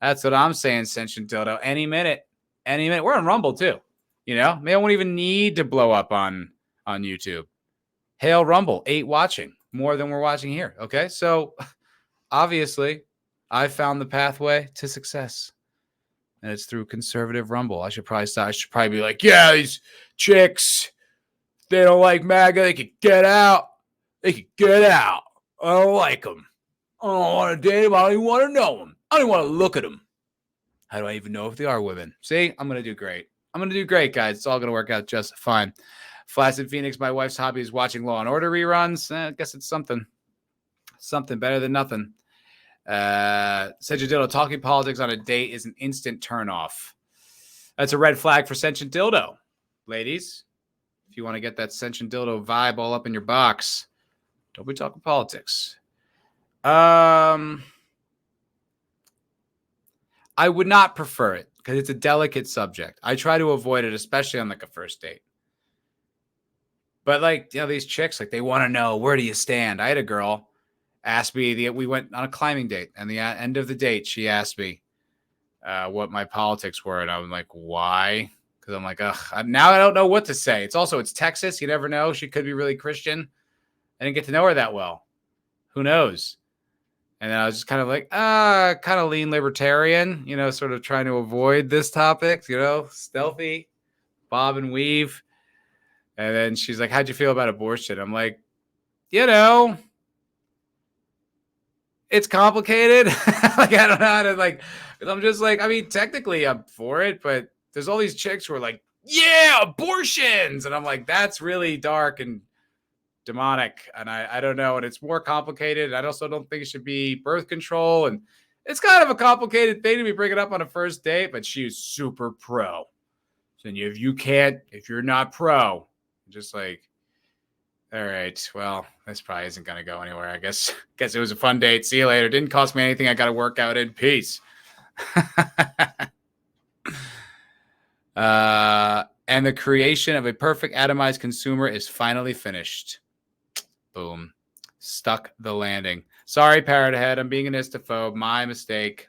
Central Dildo. Any minute. We're on Rumble too. Maybe I won't even need to blow up on YouTube. Hail Rumble, 8 watching, more than we're watching here. Okay, so obviously, I found the pathway to success, and it's through conservative Rumble. I should probably be like, yeah, these chicks, they don't like MAGA. They could get out. I don't like them. I don't want to date them. I don't even want to know them. I don't want to look at them. How do I even know if they are women? See, I'm going to do great. Guys. It's all going to work out just fine. Flaccid Phoenix, my wife's hobby is watching Law and Order reruns. I guess it's something better than nothing. Sentient Dildo, talking politics on a date is an instant turnoff. That's a red flag for Sentient Dildo. Ladies, if you want to get that Sentient Dildo vibe all up in your box, don't be talking politics. I would not prefer it because it's a delicate subject. I try to avoid it, especially on like a first date. But like, these chicks, like, they want to know, where do you stand? I had a girl ask me, we went on a climbing date, and the end of the date, she asked me what my politics were. And I was like, why? Because I'm like, now I don't know what to say. It's Texas. You never know. She could be really Christian. I didn't get to know her that well. Who knows? And then I was just kind of like, kind of lean libertarian, sort of trying to avoid this topic, stealthy, bob and weave. And then she's like, how'd you feel about abortion? I'm like, it's complicated. Like, I don't know how to I'm just like, I mean, technically I'm for it, but there's all these chicks who are like, yeah, abortions. And I'm like, that's really dark and demonic. And I don't know. And it's more complicated. I also don't think it should be birth control. And it's kind of a complicated thing to be bringing up on a first date, but she's super pro. So if you're not pro, just like, all right, well, this probably isn't going to go anywhere. I guess it was a fun date. See you later. Didn't cost me anything. I got to work out in peace. And the creation of a perfect atomized consumer is finally finished. Boom. Stuck the landing. Sorry, Parrot Head. I'm being an istophobe. My mistake.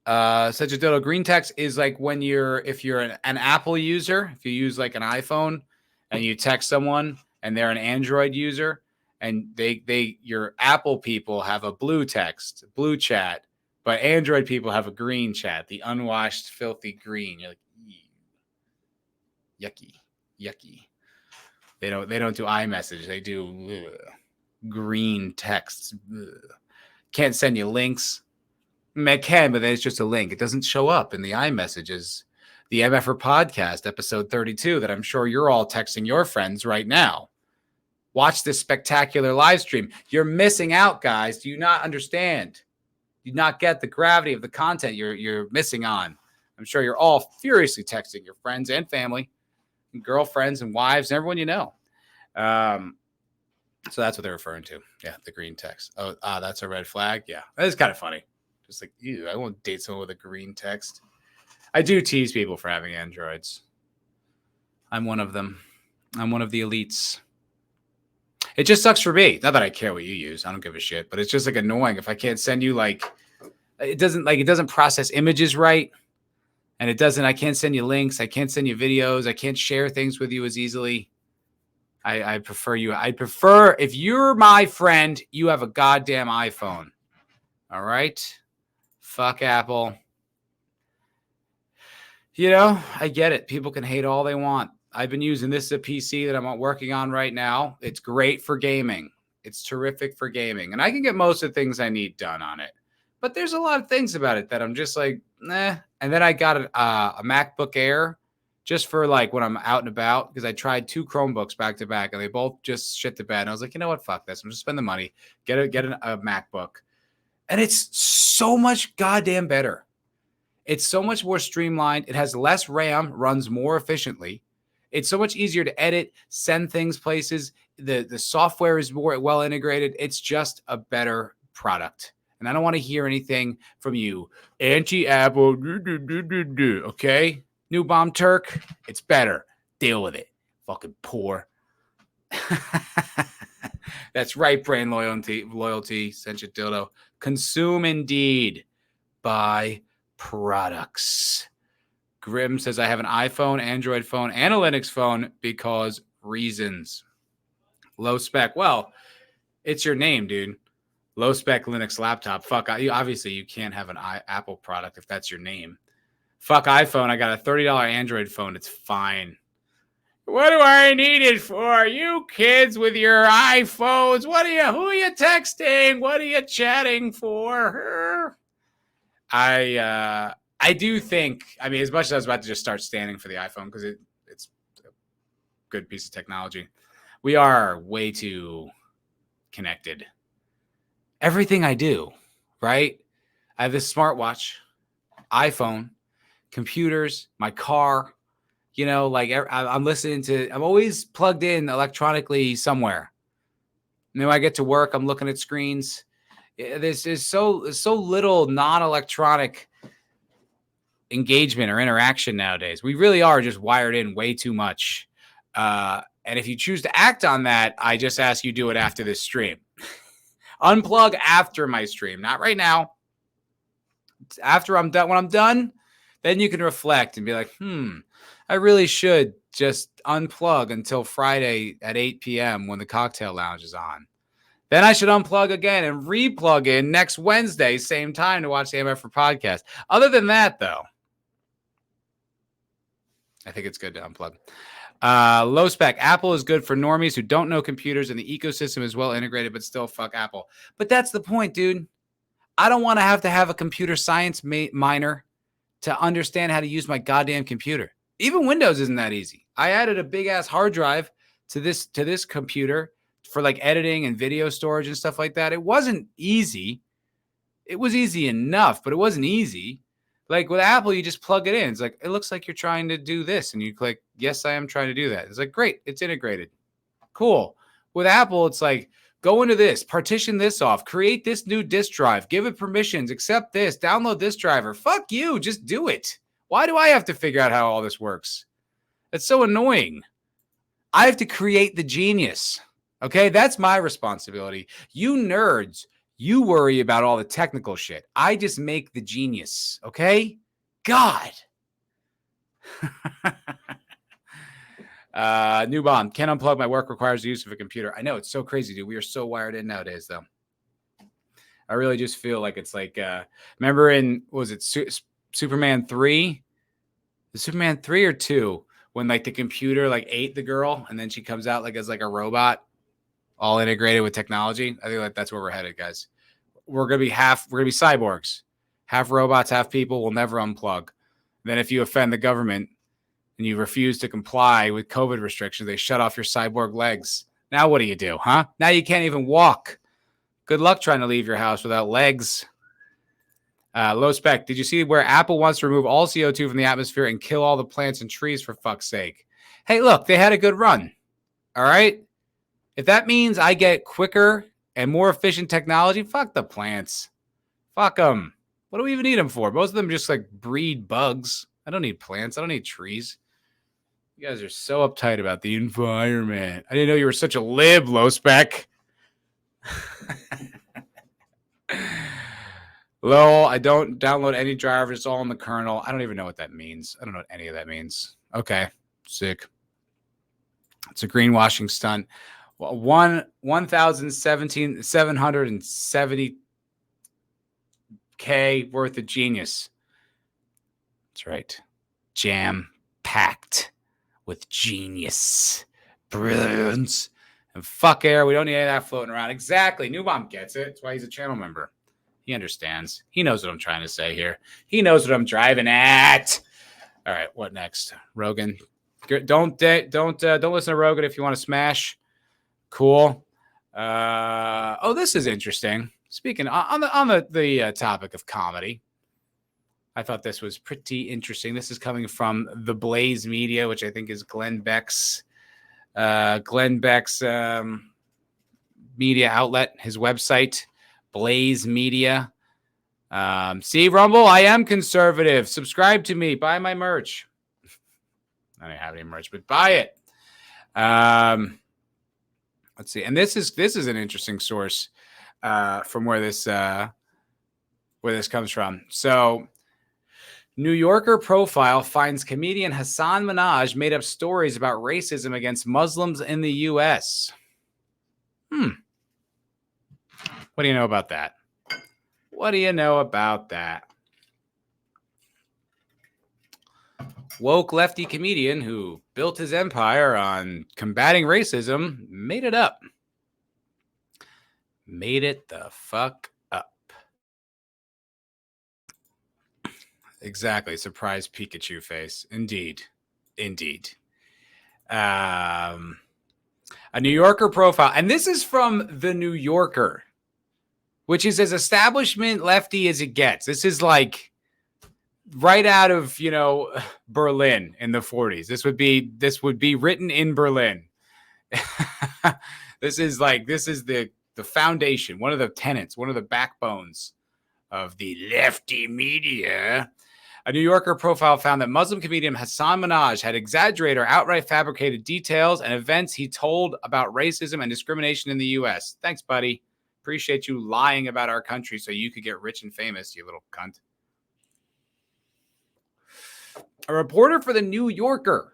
Such a dildo. Green text is like if you're an Apple user, if you use like an iPhone and you text someone and they're an Android user and your Apple people have a blue text, blue chat, but Android people have a green chat, the unwashed, filthy green. You're like, yucky. They don't do iMessage. They do green texts. Can't send you links. It can, but then it's just a link. It doesn't show up in the iMessages. The MFer Podcast, episode 32, that I'm sure you're all texting your friends right now. Watch this spectacular live stream. You're missing out, guys. Do you not understand? Do you not get the gravity of the content you're missing on? I'm sure you're all furiously texting your friends and family, and girlfriends and wives, and everyone you know. So that's what they're referring to. Yeah, the green text. Oh, that's a red flag. Yeah, that is kind of funny. Just like, ew, I won't date someone with a green text. I do tease people for having Androids. I'm one of them. I'm one of the elites. It just sucks for me. Not that I care what you use. I don't give a shit. But it's just like annoying if I can't send you it doesn't process images right. And I can't send you links. I can't send you videos. I can't share things with you as easily. I prefer you. I prefer if you're my friend, you have a goddamn iPhone. All right? Fuck Apple. I get it. People can hate all they want. I've been using this as a PC that I'm working on right now. It's great for gaming. It's terrific for gaming. And I can get most of the things I need done on it. But there's a lot of things about it that I'm just like, nah. And then I got a MacBook Air just for like when I'm out and about, because I tried 2 Chromebooks back to back and they both just shit the bed. And I was like, you know what? Fuck this. I'm just spend the money, get a MacBook. And it's so much goddamn better. It's so much more streamlined. It has less RAM, runs more efficiently. It's so much easier to edit, send things places. The software is more well integrated. It's just a better product. And I don't want to hear anything from you. Anti-Apple, okay? New Bomb Turk, it's better. Deal with it. Fucking poor. That's right, brand loyalty. Sent you dildo. Consume indeed. Buy products. Grim says, I have an iPhone, Android phone, and a Linux phone because reasons. Low spec. Well, it's your name, dude. Low spec Linux laptop. Fuck. Obviously, you can't have an Apple product if that's your name. Fuck iPhone. I got a $30 Android phone. It's fine. What do I need it for? You kids with your iPhones. Who are you texting? What are you chatting for? I do think, as much as I was about to just start standing for the iPhone because it's a good piece of technology, we are way too connected. Everything I do, right? I have this smartwatch, iPhone, computers, my car, I'm always plugged in electronically somewhere. And then when I get to work, I'm looking at screens. This is so little non-electronic engagement or interaction nowadays. We really are just wired in way too much. And if you choose to act on that, I just ask you do it after this stream. Unplug after my stream, not right now. After I'm done, when I'm done, then you can reflect and be like, I really should just unplug until Friday at 8 p.m. when the cocktail lounge is on. Then I should unplug again and re-plug in next Wednesday, same time, to watch the MFer Podcast. Other than that, though, I think it's good to unplug. Low spec. Apple is good for normies who don't know computers, and the ecosystem is well integrated, but still fuck Apple. But that's the point, dude. I don't want to have a computer science minor to understand how to use my goddamn computer. Even Windows isn't that easy. I added a big ass hard drive to this computer for like editing and video storage and stuff like that. It wasn't easy. It was easy enough, but it wasn't easy. Like with Apple, you just plug it in. It's like, it looks like you're trying to do this. And you click, yes, I am trying to do that. It's like, great, it's integrated. Cool. With Apple, it's like, go into this, partition this off, create this new disk drive, give it permissions, accept this, download this driver. Fuck you, just do it. Why do I have to figure out how all this works? It's so annoying. I have to create the genius. Okay, that's my responsibility. You nerds, you worry about all the technical shit. I just make the genius. Okay? God. New bomb. Can't unplug. My work requires the use of a computer. I know, it's so crazy, dude. We are so wired in nowadays, though. I really just feel like it's like, remember in, was it Superman 3? The Superman 3 or 2? When like the computer like ate the girl and then she comes out like as like a robot, all integrated with technology. I think like that's where we're headed, guys. We're gonna be cyborgs, half robots, half people. We'll never unplug. Then if you offend the government and you refuse to comply with COVID restrictions, they shut off your cyborg legs. Now what do, huh? Now you can't even walk. Good luck trying to leave your house without legs. Low spec. Did you see where Apple wants to remove all CO2 from the atmosphere and kill all the plants and trees for fuck's sake? Hey, look, they had a good run. All right. If that means I get quicker and more efficient technology, fuck the plants. Fuck them. What do we even need them for? Most of them just like breed bugs. I don't need plants. I don't need trees. You guys are so uptight about the environment. I didn't know you were such a lib, low spec. Lol, I don't download any drivers. It's all in the kernel. I don't even know what that means. I don't know what any of that means. Okay, sick. It's a greenwashing stunt. 1,770K worth of genius. That's right. Jam-packed with genius, brilliance, and fuck air. We don't need any of that floating around. Exactly. New Bomb gets it. That's why he's a channel member. He understands. He knows what I'm trying to say here. He knows what I'm driving at. All right, what next? Rogan. Don't listen to Rogan if you want to smash. Cool. This is interesting. Speaking on the topic of comedy, I thought this was pretty interesting. This is coming from the Blaze Media, which I think is Glenn Beck's media outlet, his website. Blaze Media. See, Rumble, I am conservative. Subscribe to me. Buy my merch. I don't have any merch, but buy it. Let's see. And this is an interesting source from where this comes from. So, New Yorker profile finds comedian Hassan Minhaj made up stories about racism against Muslims in the U.S. What do you know about that? What do you know about that? Woke lefty comedian who built his empire on combating racism made it up. Made it the fuck up. Exactly. Surprise Pikachu face. Indeed. A New Yorker profile. And this is from the New Yorker, which is as establishment lefty as it gets. This is like right out of, Berlin in the 40s. This would be written in Berlin. This is the foundation, one of the tenets, one of the backbones of the lefty media. A New Yorker profile found that Muslim comedian Hassan Minhaj had exaggerated or outright fabricated details and events he told about racism and discrimination in the U.S. Thanks, buddy. Appreciate you lying about our country so you could get rich and famous, you little cunt. A reporter for the New Yorker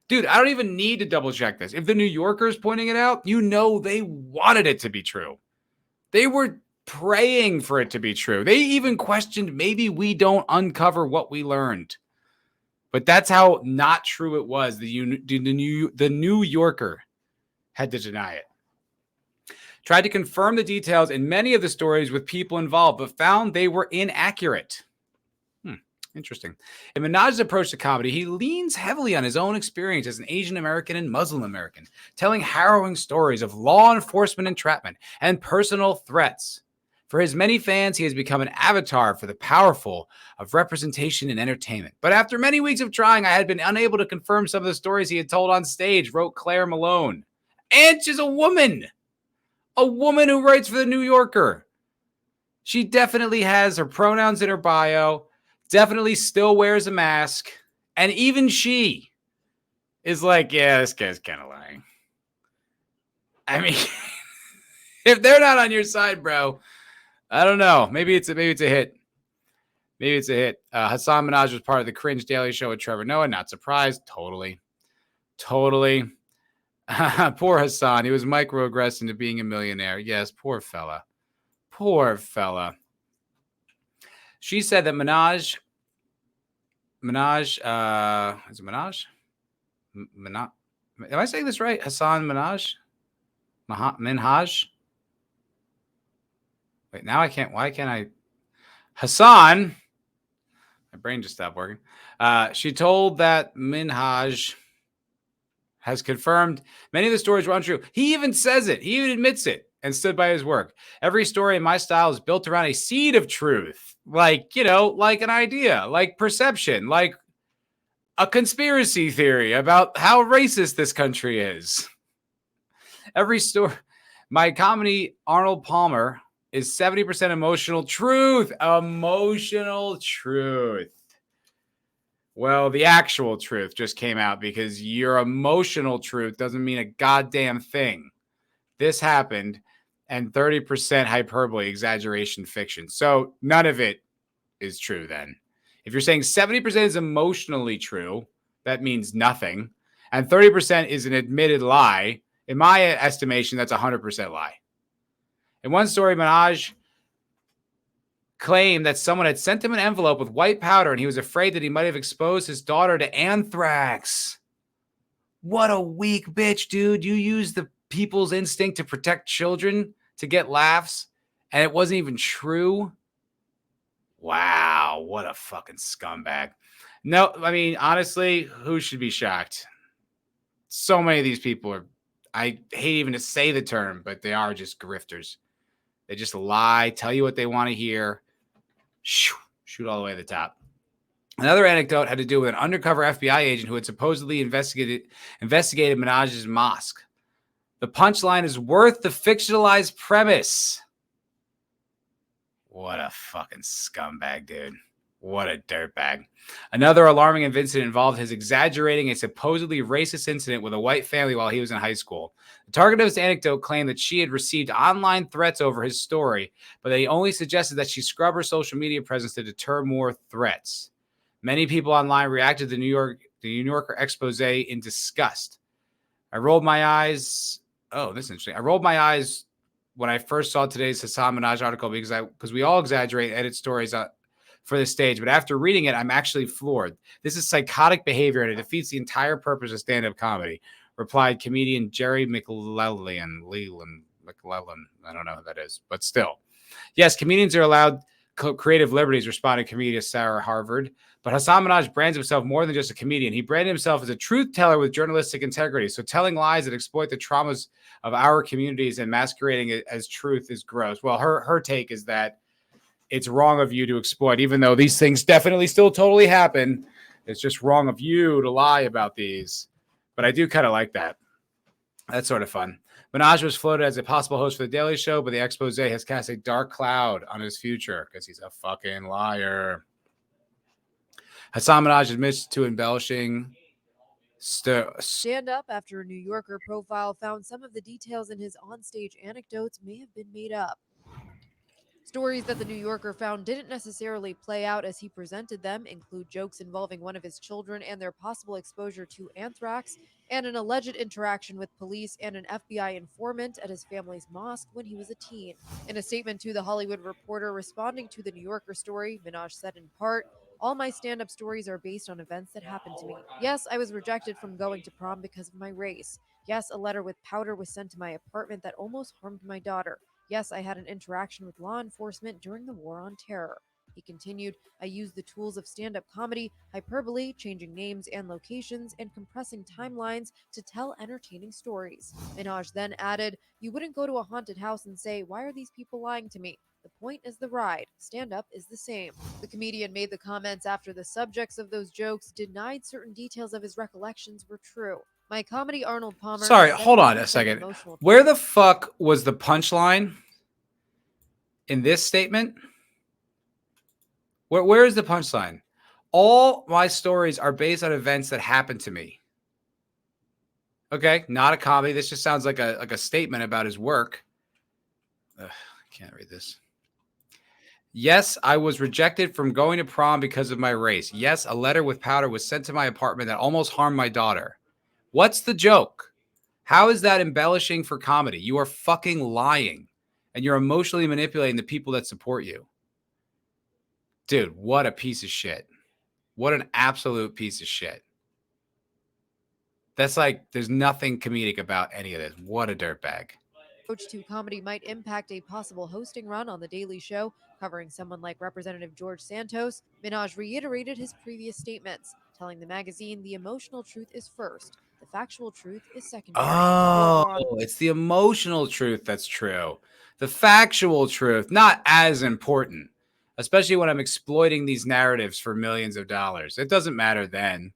Dude, I don't even need to double check this. If the New Yorker is pointing it out, you know they wanted it to be true. They were praying for it to be true. They even questioned maybe we don't uncover what we learned. But that's how not true it was. The New Yorker had to deny it. Tried to confirm the details in many of the stories with people involved, but found they were inaccurate. Interesting. In Minaj's approach to comedy, he leans heavily on his own experience as an Asian American and Muslim American, telling harrowing stories of law enforcement entrapment and personal threats. For his many fans, he has become an avatar for the powerful of representation in entertainment. But after many weeks of trying, I had been unable to confirm some of the stories he had told on stage, wrote Claire Malone. And she's a woman who writes for the New Yorker. She definitely has her pronouns in her bio, definitely still wears a mask, and even she is like, yeah, this guy's kind of lying. I mean, if they're not on your side, bro, I don't know. Maybe it's a hit. Maybe it's a hit. Hassan Minaj was part of the Cringe Daily Show with Trevor Noah. Not surprised. Totally. Poor Hassan. He was microaggressing to being a millionaire. Yes, poor fella. She said that Minaj, is it Minaj? Minaj? Am I saying this right? Hassan Minaj? Minhaj? Wait, now I can't. Why can't I? Hassan. My brain just stopped working. She told that Minhaj has confirmed many of the stories were untrue. He even says it. He even admits it and stood by his work. Every story in my style is built around a seed of truth. Like an idea, like perception, like a conspiracy theory about how racist this country is. Every story, my comedy, Arnold Palmer, is 70% emotional truth. Emotional truth. Well, the actual truth just came out because your emotional truth doesn't mean a goddamn thing. This happened, and 30% hyperbole, exaggeration, fiction. So none of it is true then. If you're saying 70% is emotionally true, that means nothing. And 30% is an admitted lie. In my estimation, that's 100% lie. In one story, Minaj claimed that someone had sent him an envelope with white powder and he was afraid that he might have exposed his daughter to anthrax. What a weak bitch, dude. You use the people's instinct to protect children to get laughs, and it wasn't even true. Wow, what a fucking scumbag. No, I mean, honestly, who should be shocked? So many of these people are, I hate even to say the term, but they are just grifters. They just lie, tell you what they want to hear, shoot all the way to the top. Another anecdote had to do with an undercover FBI agent who had supposedly investigated Minaj's mosque. The punchline is worth the fictionalized premise. What a fucking scumbag, dude. What a dirtbag. Another alarming incident involved his exaggerating a supposedly racist incident with a white family while he was in high school. The target of his anecdote claimed that she had received online threats over his story, but they only suggested that she scrub her social media presence to deter more threats. Many people online reacted to the New Yorker expose in disgust. I rolled my eyes. Oh, this is interesting. I rolled my eyes when I first saw today's Hassan Minaj article because we all exaggerate and edit stories for the stage. But after reading it, I'm actually floored. This is psychotic behavior and it defeats the entire purpose of stand-up comedy, replied comedian Jerry McLellan. I don't know who that is, but still. Yes, comedians are allowed creative liberties, responded comedian Sarah Harvard. But Hassan Minaj brands himself more than just a comedian. He branded himself as a truth teller with journalistic integrity. So telling lies that exploit the traumas of our communities and masquerading it as truth is gross. Well, her take is that it's wrong of you to exploit, even though these things definitely still totally happen. It's just wrong of you to lie about these. But I do kind of like that. That's sort of fun. Minaj was floated as a possible host for The Daily Show, but the expose has cast a dark cloud on his future because he's a fucking liar. Hassan Minaj admits to embellishing. Stand up after a New Yorker profile found some of the details in his onstage anecdotes may have been made up. Stories that the New Yorker found didn't necessarily play out as he presented them include jokes involving one of his children and their possible exposure to anthrax, and an alleged interaction with police and an FBI informant at his family's mosque when he was a teen. In a statement to The Hollywood Reporter responding to the New Yorker story, Minaj said in part, "All my stand up stories are based on events that happened to me. Yes, I was rejected from going to prom because of my race. Yes, a letter with powder was sent to my apartment that almost harmed my daughter. Yes, I had an interaction with law enforcement during the war on terror." He continued, "I used the tools of stand up comedy, hyperbole, changing names and locations, and compressing timelines to tell entertaining stories." Minaj then added, "You wouldn't go to a haunted house and say, 'Why are these people lying to me?' The point is the ride. Stand up is the same." The comedian made the comments after the subjects of those jokes denied certain details of his recollections were true. "My comedy Arnold Palmer." Sorry, said hold he on a used an second. emotional Where the fuck was the punchline in this statement? Where is the punchline? All my stories are based on events that happened to me. Okay, not a comedy. This just sounds like a statement about his work. Ugh, I can't read this. Yes, I was rejected from going to prom because of my race. Yes, a letter with powder was sent to my apartment that almost harmed my daughter. What's the joke? How is that embellishing for comedy? You are fucking lying, and you're emotionally manipulating the people that support you. Dude, what a piece of shit. What an absolute piece of shit. That's like, there's nothing comedic about any of this. What a dirtbag. approach to comedy might impact a possible hosting run on The Daily Show, covering someone like Representative George Santos. Minaj reiterated his previous statements, telling the magazine the emotional truth is first, the factual truth is secondary. Oh, it's the emotional truth that's true. The factual truth, not as important, especially when I'm exploiting these narratives for millions of dollars. It doesn't matter then.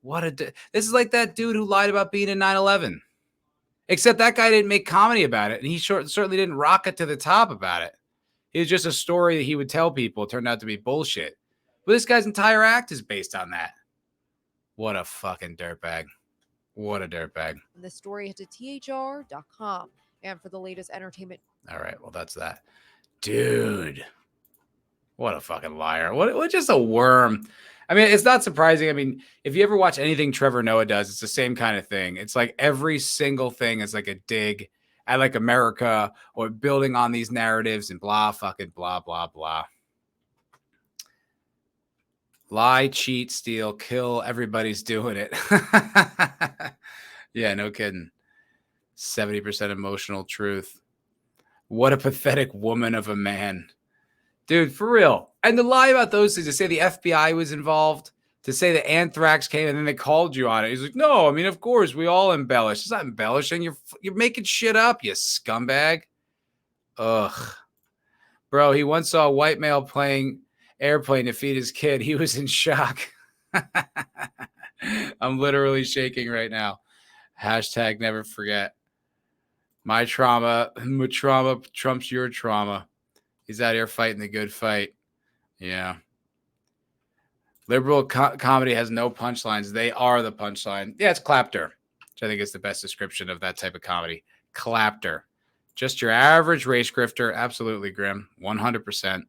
This is like that dude who lied about being in 9/11. Except that guy didn't make comedy about it, and he certainly didn't rocket to the top about it. It was just a story that he would tell people. It turned out to be bullshit. But this guy's entire act is based on that. What a fucking dirtbag. What a dirtbag. The story head to thr.com. And for the latest entertainment. All right, well, that's that. Dude, what a fucking liar. What just a worm. I mean, it's not surprising. I mean, if you ever watch anything Trevor Noah does, it's the same kind of thing. It's like every single thing is like a dig at like America or building on these narratives and blah, fucking blah, blah, blah. Lie, cheat, steal, kill. Everybody's doing it. Yeah, no kidding. 70% emotional truth. What a pathetic woman of a man. Dude, for real. And to lie about those things, to say the FBI was involved, to say the anthrax came and then they called you on it. He's like, no, I mean, of course, we all embellish. It's not embellishing. You're making shit up, you scumbag. Ugh. Bro, he once saw a white male playing airplane to feed his kid. He was in shock. I'm literally shaking right now. Hashtag never forget. My trauma trumps your trauma. He's out here fighting the good fight. Yeah. Liberal comedy has no punchlines. They are the punchline. Yeah, it's clapter, which I think is the best description of that type of comedy. Clapter. Just your average race grifter. Absolutely, Grim. 100%.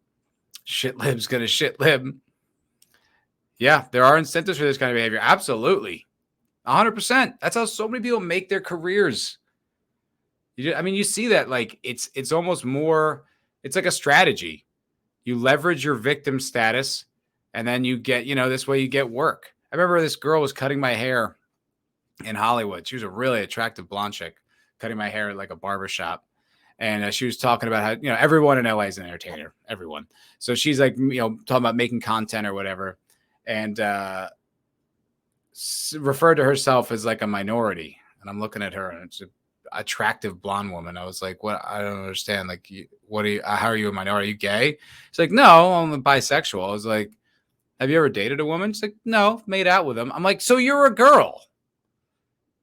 Shit lib's gonna shit lib. Yeah, there are incentives for this kind of behavior. Absolutely. 100%. That's how so many people make their careers. You see that, like, it's almost more, it's like a strategy. You leverage your victim status, and then you get, this way you get work. I remember this girl was cutting my hair in Hollywood. She was a really attractive blonde chick, cutting my hair at like a barbershop. And she was talking about how, everyone in LA is an entertainer, everyone. So she's like, talking about making content or whatever. And referred to herself as like a minority. And I'm looking at her, and it's an attractive blonde woman. I was like, what? I don't understand. Like, how are you a minority? Are you gay? She's like, no, I'm bisexual. I was like, have you ever dated a woman? She's like, no, made out with them. I'm like, so you're a girl.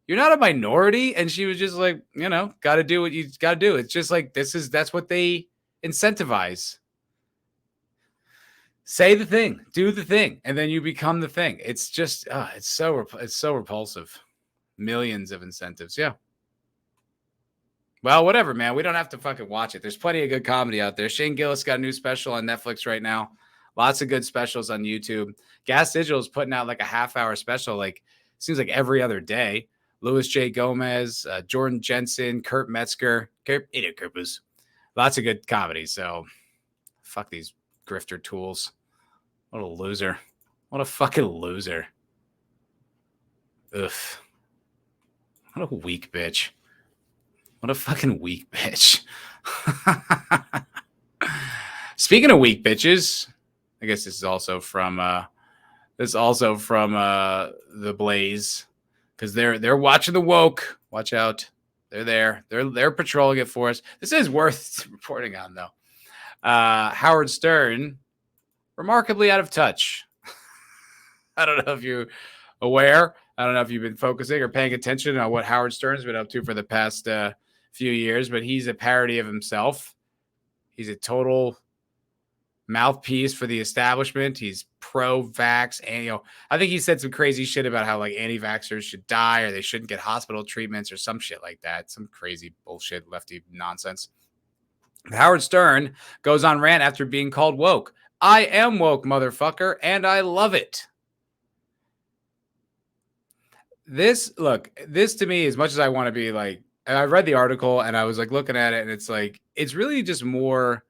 You're not a minority. And she was just like, got to do what you got to do. It's just like, that's what they incentivize. Say the thing, do the thing, and then you become the thing. It's just, it's so repulsive. Millions of incentives. Yeah. Well, whatever, man. We don't have to fucking watch it. There's plenty of good comedy out there. Shane Gillis got a new special on Netflix right now. Lots of good specials on YouTube. Gas Digital is putting out like a half-hour special, like seems like every other day. Louis J. Gomez, Jordan Jensen, Kurt Metzger, Idiot Kirpus. Lots of good comedy. So fuck these grifter tools. What a loser. What a fucking loser. Ugh. What a weak bitch. What a fucking weak bitch. Speaking of weak bitches, I guess this is also from The Blaze, because they're watching the woke. Watch out. They're there. They're patrolling it for us. This is worth reporting on, though. Howard Stern, remarkably out of touch. I don't know if you're aware. I don't know if you've been focusing or paying attention on what Howard Stern's been up to for the past few years, but he's a parody of himself. He's a total mouthpiece for the establishment. He's pro-vax, and I think he said some crazy shit about how like anti-vaxxers should die or they shouldn't get hospital treatments or some shit like that. Some crazy bullshit, lefty nonsense. Howard Stern goes on rant after being called woke. I am woke, motherfucker, and I love it. This to me, as much as I want to be like, I read the article and I was like looking at it, and it's like, it's really just more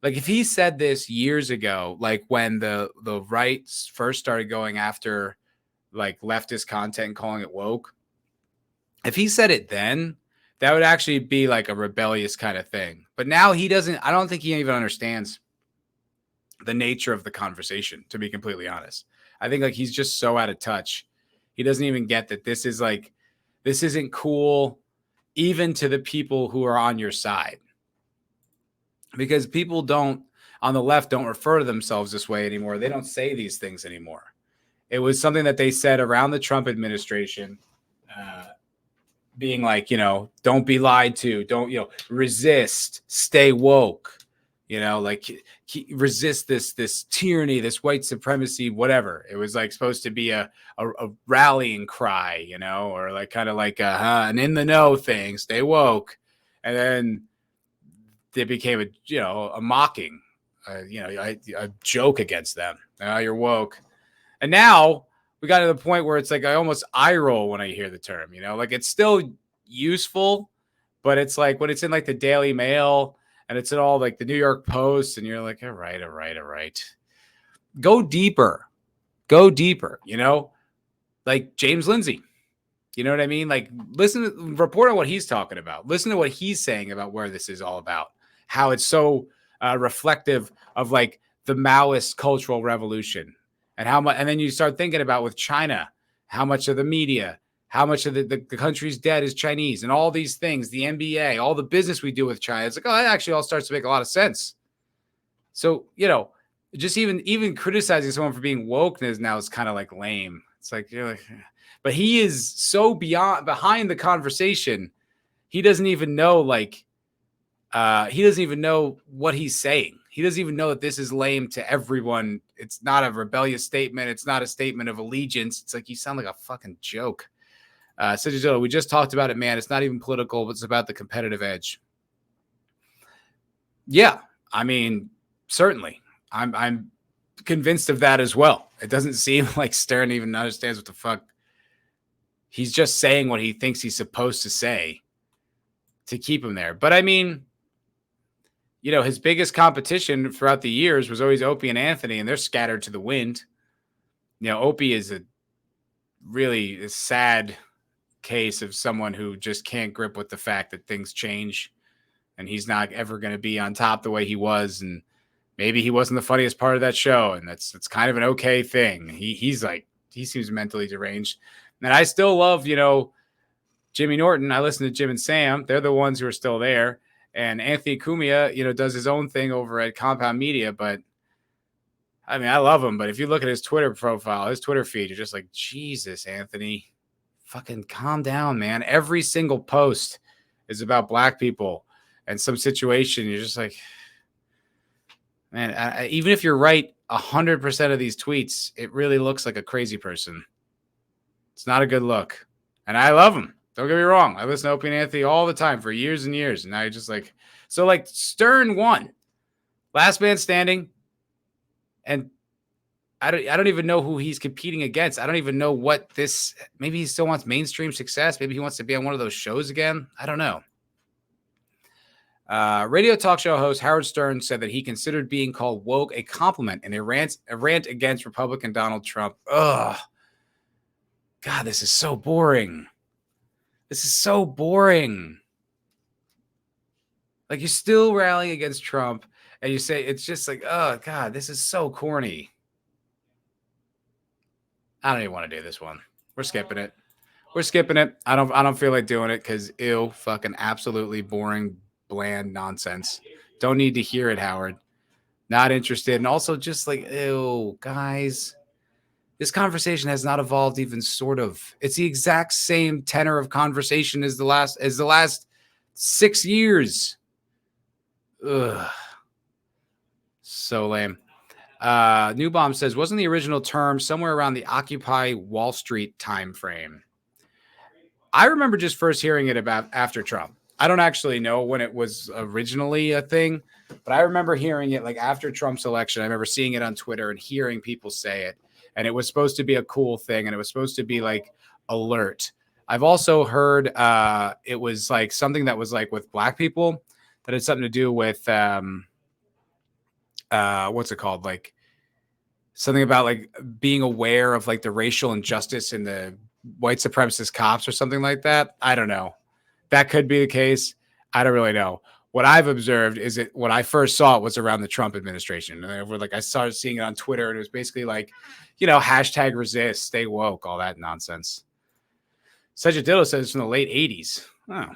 like if he said this years ago, like when the right first started going after like leftist content and calling it woke, if he said it then, that would actually be like a rebellious kind of thing. But now he doesn't, I don't think he even understands the nature of the conversation, to be completely honest. I think like he's just so out of touch. He doesn't even get that this isn't cool even to the people who are on your side. Because people on the left don't refer to themselves this way anymore. They don't say these things anymore. It was something that they said around the Trump administration, being like, don't be lied to, don't, resist, stay woke, like resist this tyranny, this white supremacy, whatever. It was like supposed to be a rallying cry, or like kind of like an in the know thing, stay woke. And then it became a mocking, a joke against them. You're woke. And now we got to the point where it's like I almost eye roll when I hear the term, like it's still useful, but it's like when it's in like the Daily Mail and it's in all like the New York Post, and you're like, all right. Go deeper, like James Lindsay. You know what I mean? Like report on what he's talking about. Listen to what he's saying about where this is all about, how it's so reflective of like the Maoist cultural revolution, and how much. And then you start thinking about with China, how much of the media, how much of the country's debt is Chinese, and all these things, the NBA, all the business we do with China. It's like, oh, that actually all starts to make a lot of sense. So, just even criticizing someone for being woke now is kind of like lame. It's like, but he is so behind the conversation. He doesn't even know, he doesn't even know what he's saying. He doesn't even know that this is lame to everyone. It's not a rebellious statement. It's not a statement of allegiance. It's like, you sound like a fucking joke. We just talked about it, man. It's not even political, but it's about the competitive edge. Yeah, I mean, certainly. I'm convinced of that as well. It doesn't seem like Stern even understands what the fuck. He's just saying what he thinks he's supposed to say to keep him there. But I mean, his biggest competition throughout the years was always Opie and Anthony, and they're scattered to the wind. Opie is a really sad case of someone who just can't grip with the fact that things change, and he's not ever going to be on top the way he was. And maybe he wasn't the funniest part of that show, and that's kind of an okay thing. He seems mentally deranged. And I still love, Jimmy Norton. I listen to Jim and Sam. They're the ones who are still there. And Anthony Cumia, does his own thing over at Compound Media. But I mean, I love him. But if you look at his Twitter profile, his Twitter feed, you're just like, Jesus, Anthony, fucking calm down, man. Every single post is about black people and some situation. You're just like, man, even if you're right 100% of these tweets, it really looks like a crazy person. It's not a good look. And I love him. Don't get me wrong. I listen to Opie and Anthony all the time for years and years. And now you're just like, so like Stern won. Last man standing. And I don't even know who he's competing against. I don't even know what this, maybe he still wants mainstream success. Maybe he wants to be on one of those shows again. I don't know. Radio talk show host Howard Stern said that he considered being called woke a compliment and a rant against Republican Donald Trump. Ugh. God, this is so boring. This is so boring. Like, you're still rallying against Trump, and you say it's just like, oh God, this is so corny. I don't even want to do this one. We're skipping it. We're skipping it. I don't feel like doing it because ew, fucking absolutely boring, bland nonsense. Don't need to hear it, Howard. Not interested. And also just like, ew, guys. This conversation has not evolved even sort of. It's the exact same tenor of conversation as the last 6 years. Ugh. So lame. New Bomb says, wasn't the original term somewhere around the Occupy Wall Street time frame? I remember just first hearing it about after Trump. I don't actually know when it was originally a thing, but I remember hearing it like after Trump's election. I remember seeing it on Twitter and hearing people say it. And it was supposed to be a cool thing, and it was supposed to be like alert. I've also heard it was like something that was like with black people that had something to do with what's it called? Like something about like being aware of like the racial injustice in the white supremacist cops or something like that. I don't know. That could be the case. I don't really know. What I've observed is that when I first saw it was around the Trump administration. And I started seeing it on Twitter, and it was basically like, hashtag resist, stay woke, all that nonsense. Such a Dildo says it's from the late 80s. Oh,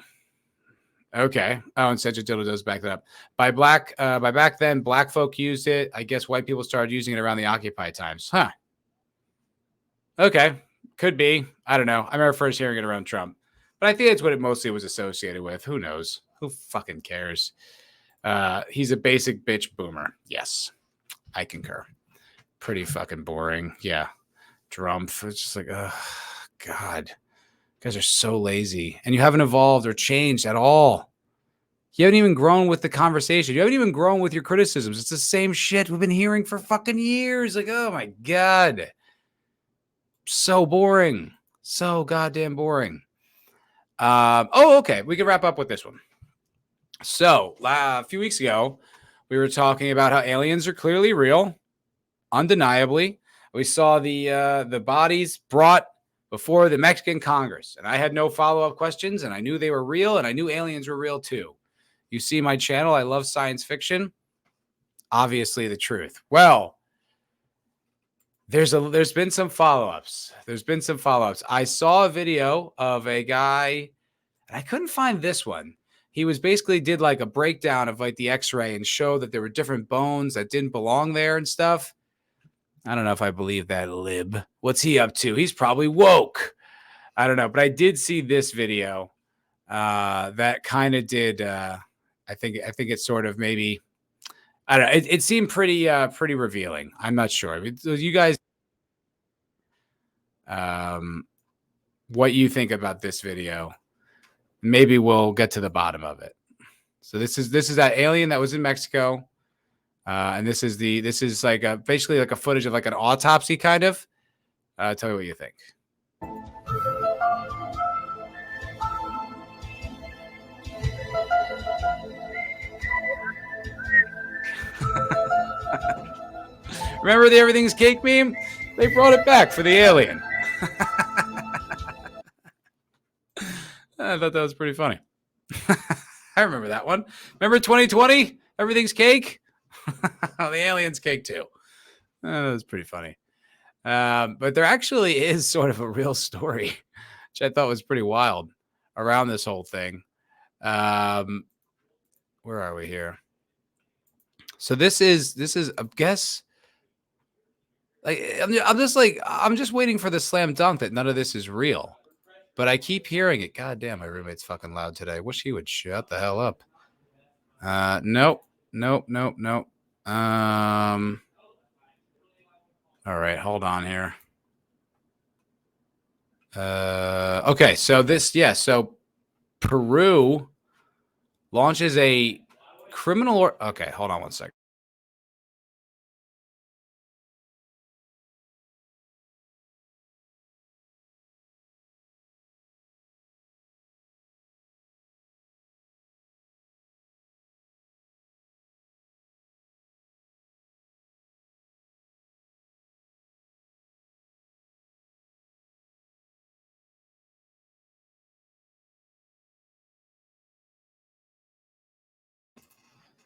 okay. Oh, and Such a Dildo does back that up. By back then, black folk used it. I guess white people started using it around the Occupy times. Huh. Okay. Could be. I don't know. I remember first hearing it around Trump. But I think that's what it mostly was associated with. Who knows? Who fucking cares? He's a basic bitch boomer. Yes, I concur. Pretty fucking boring. Yeah. Drumpf. It's just like, oh, God. You guys are so lazy. And you haven't evolved or changed at all. You haven't even grown with the conversation. You haven't even grown with your criticisms. It's the same shit we've been hearing for fucking years. Like, oh my God. So boring. So goddamn boring. Okay. We can wrap up with this one. So a few weeks ago, we were talking about how aliens are clearly real, undeniably. We saw the bodies brought before the Mexican Congress, and I had no follow-up questions, and I knew they were real, and I knew aliens were real too. You see my channel. I love science fiction. Obviously, the truth. Well, there's been some follow-ups. I saw a video of a guy, and I couldn't find this one. He was basically did like a breakdown of like the x-ray and show that there were different bones that didn't belong there and stuff. I don't know if I believe that lib. What's he up to? He's probably woke. I don't know, but I did see this video that kind of did. I think it's sort of maybe, I don't know. It seemed pretty revealing. I'm not sure. I mean, so you guys, what you think about this video? Maybe we'll get to the bottom of it. So this is that alien that was in Mexico, and this is like basically like a footage of like an autopsy kind of. Tell me what you think. Remember the everything's cake meme? They brought it back for the alien. I thought that was pretty funny. I remember that one. Remember 2020? Everything's cake? The alien's cake too. That was pretty funny. But there actually is sort of a real story, which I thought was pretty wild around this whole thing. Where are we here? So this is I guess like I'm just waiting for the slam dunk that none of this is real. But I keep hearing it. God damn, my roommate's fucking loud today. I wish he would shut the hell up. Nope. All right, hold on here. Okay, so so Peru launches a criminal. Okay, hold on one second.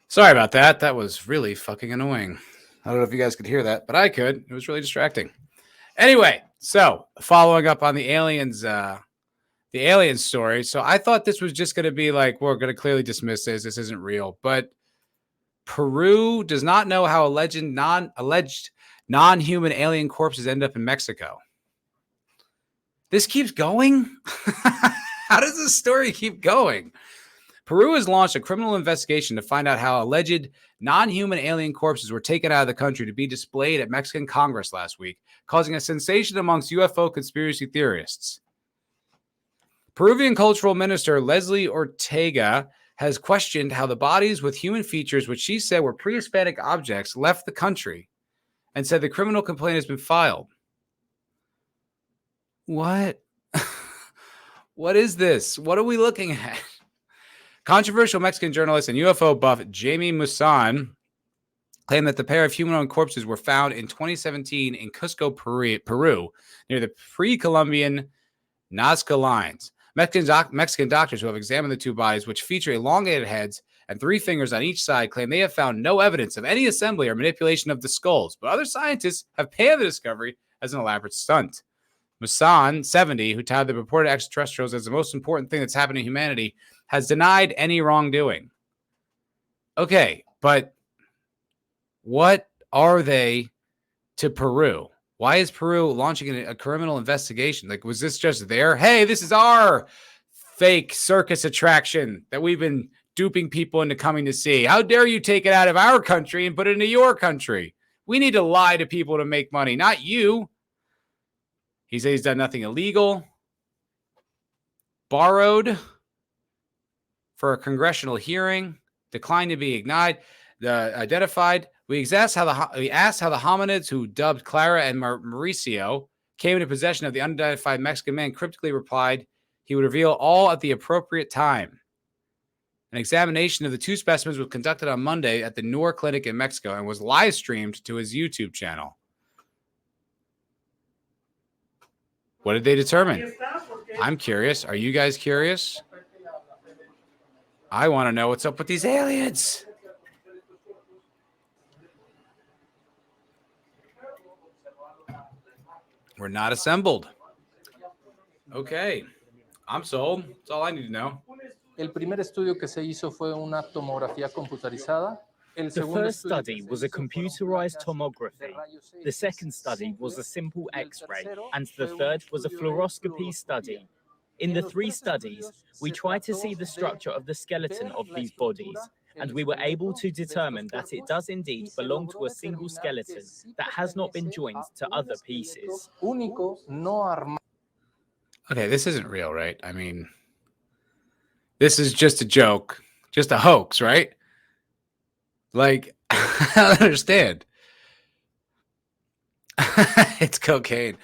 Sorry about that. That was really fucking annoying. I don't know if you guys could hear that, but I could. It was really distracting. Anyway, so following up on the alien story. So I thought this was just going to be like, we're going to clearly dismiss this. This isn't real. But Peru does not know how alleged non-human alien corpses end up in Mexico. This keeps going? How does this story keep going? Peru has launched a criminal investigation to find out how alleged non-human alien corpses were taken out of the country to be displayed at Mexican Congress last week, causing a sensation amongst UFO conspiracy theorists. Peruvian Cultural Minister Leslie Ortega has questioned how the bodies with human features, which she said were pre-Hispanic objects, left the country, and said the criminal complaint has been filed. What? What is this? What are we looking at? Controversial Mexican journalist and UFO buff Jamie Musan claimed that the pair of humanoid corpses were found in 2017 in Cusco, Peru, near the pre-Columbian Nazca lines. Mexican doctors who have examined the two bodies, which feature elongated heads and 3 fingers on each side, claim they have found no evidence of any assembly or manipulation of the skulls, but other scientists have panned the discovery as an elaborate stunt. Musan, 70, who touted the reported extraterrestrials as the most important thing that's happened to humanity, has denied any wrongdoing. Okay, but what are they to Peru? Why is Peru launching a criminal investigation? Like, was this just there? Hey, this is our fake circus attraction that we've been duping people into coming to see. How dare you take it out of our country and put it into your country? We need to lie to people to make money, not you. He said he's done nothing illegal. Borrowed for a congressional hearing, declined to be identified. We asked how the hominids who dubbed Clara and Mauricio came into possession of the unidentified Mexican man. Cryptically replied he would reveal all at the appropriate time. An examination of the 2 specimens was conducted on Monday at the Noor Clinic in Mexico and was live streamed to his YouTube channel. What did they determine? I'm curious. Are you guys curious? I want to know what's up with these aliens. We're not assembled. Okay. I'm sold. That's all I need to know. El primer estudio que se hizo fue una tomografía computarizada. The first study was a computerized tomography. The second study was a simple X-ray, and the third was a fluoroscopy study. In the 3 studies, we tried to see the structure of the skeleton of these bodies, and we were able to determine that it does indeed belong to a single skeleton that has not been joined to other pieces. Okay, this isn't real, right? I mean, this is just a joke, just a hoax, right? Like, I don't understand. It's cocaine.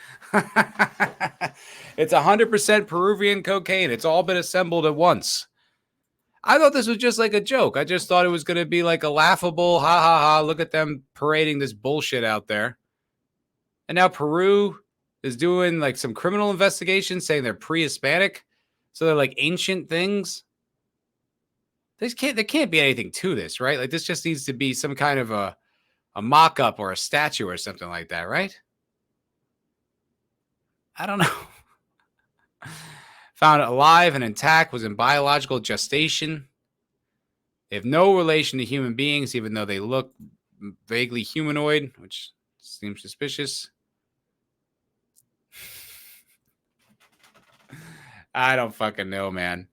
It's 100% Peruvian cocaine. It's all been assembled at once. I thought this was just like a joke. I just thought it was going to be like a laughable, ha ha ha, look at them parading this bullshit out there. And now Peru is doing like some criminal investigation saying they're pre-Hispanic. So they're like ancient things. There can't be anything to this, right? Like this just needs to be some kind of a mock-up or a statue or something like that, right? I don't know. Found alive and intact, was in biological gestation. They have no relation to human beings, even though they look vaguely humanoid, which seems suspicious. I don't fucking know, man.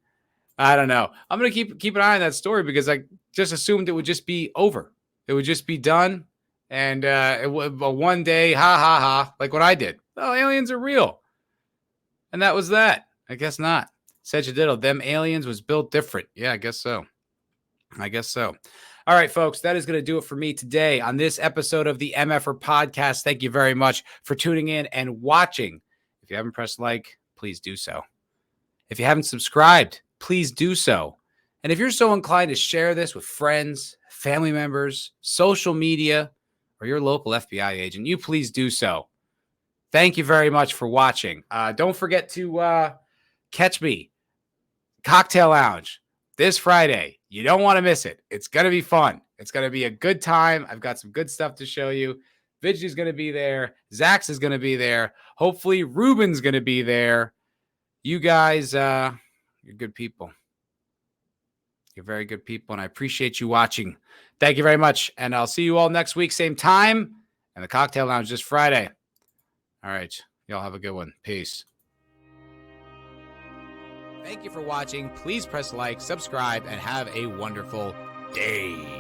I don't know. I'm going to keep an eye on that story because I just assumed it would just be over. It would just be done. And it would one day, ha, ha, ha, like what I did. Oh, aliens are real. And that was that. I guess not. Said you diddle. Them aliens was built different. Yeah, I guess so. All right, folks, that is going to do it for me today on this episode of the MFer Podcast. Thank you very much for tuning in and watching. If you haven't pressed like, please do so. If you haven't subscribed, please do so. And if you're so inclined to share this with friends, family members, social media, or your local FBI agent, you please do so. Thank you very much for watching. Don't forget to catch me, Cocktail Lounge, this Friday. You don't want to miss it. It's going to be fun. It's going to be a good time. I've got some good stuff to show you. Vidji's going to be there. Zax is going to be there. Hopefully, Ruben's going to be there. You guys, you're good people. You're very good people, and I appreciate you watching. Thank you very much, and I'll see you all next week, same time, and the Cocktail Lounge this Friday. All right. Y'all have a good one. Peace. Thank you for watching. Please press like, subscribe, and have a wonderful day.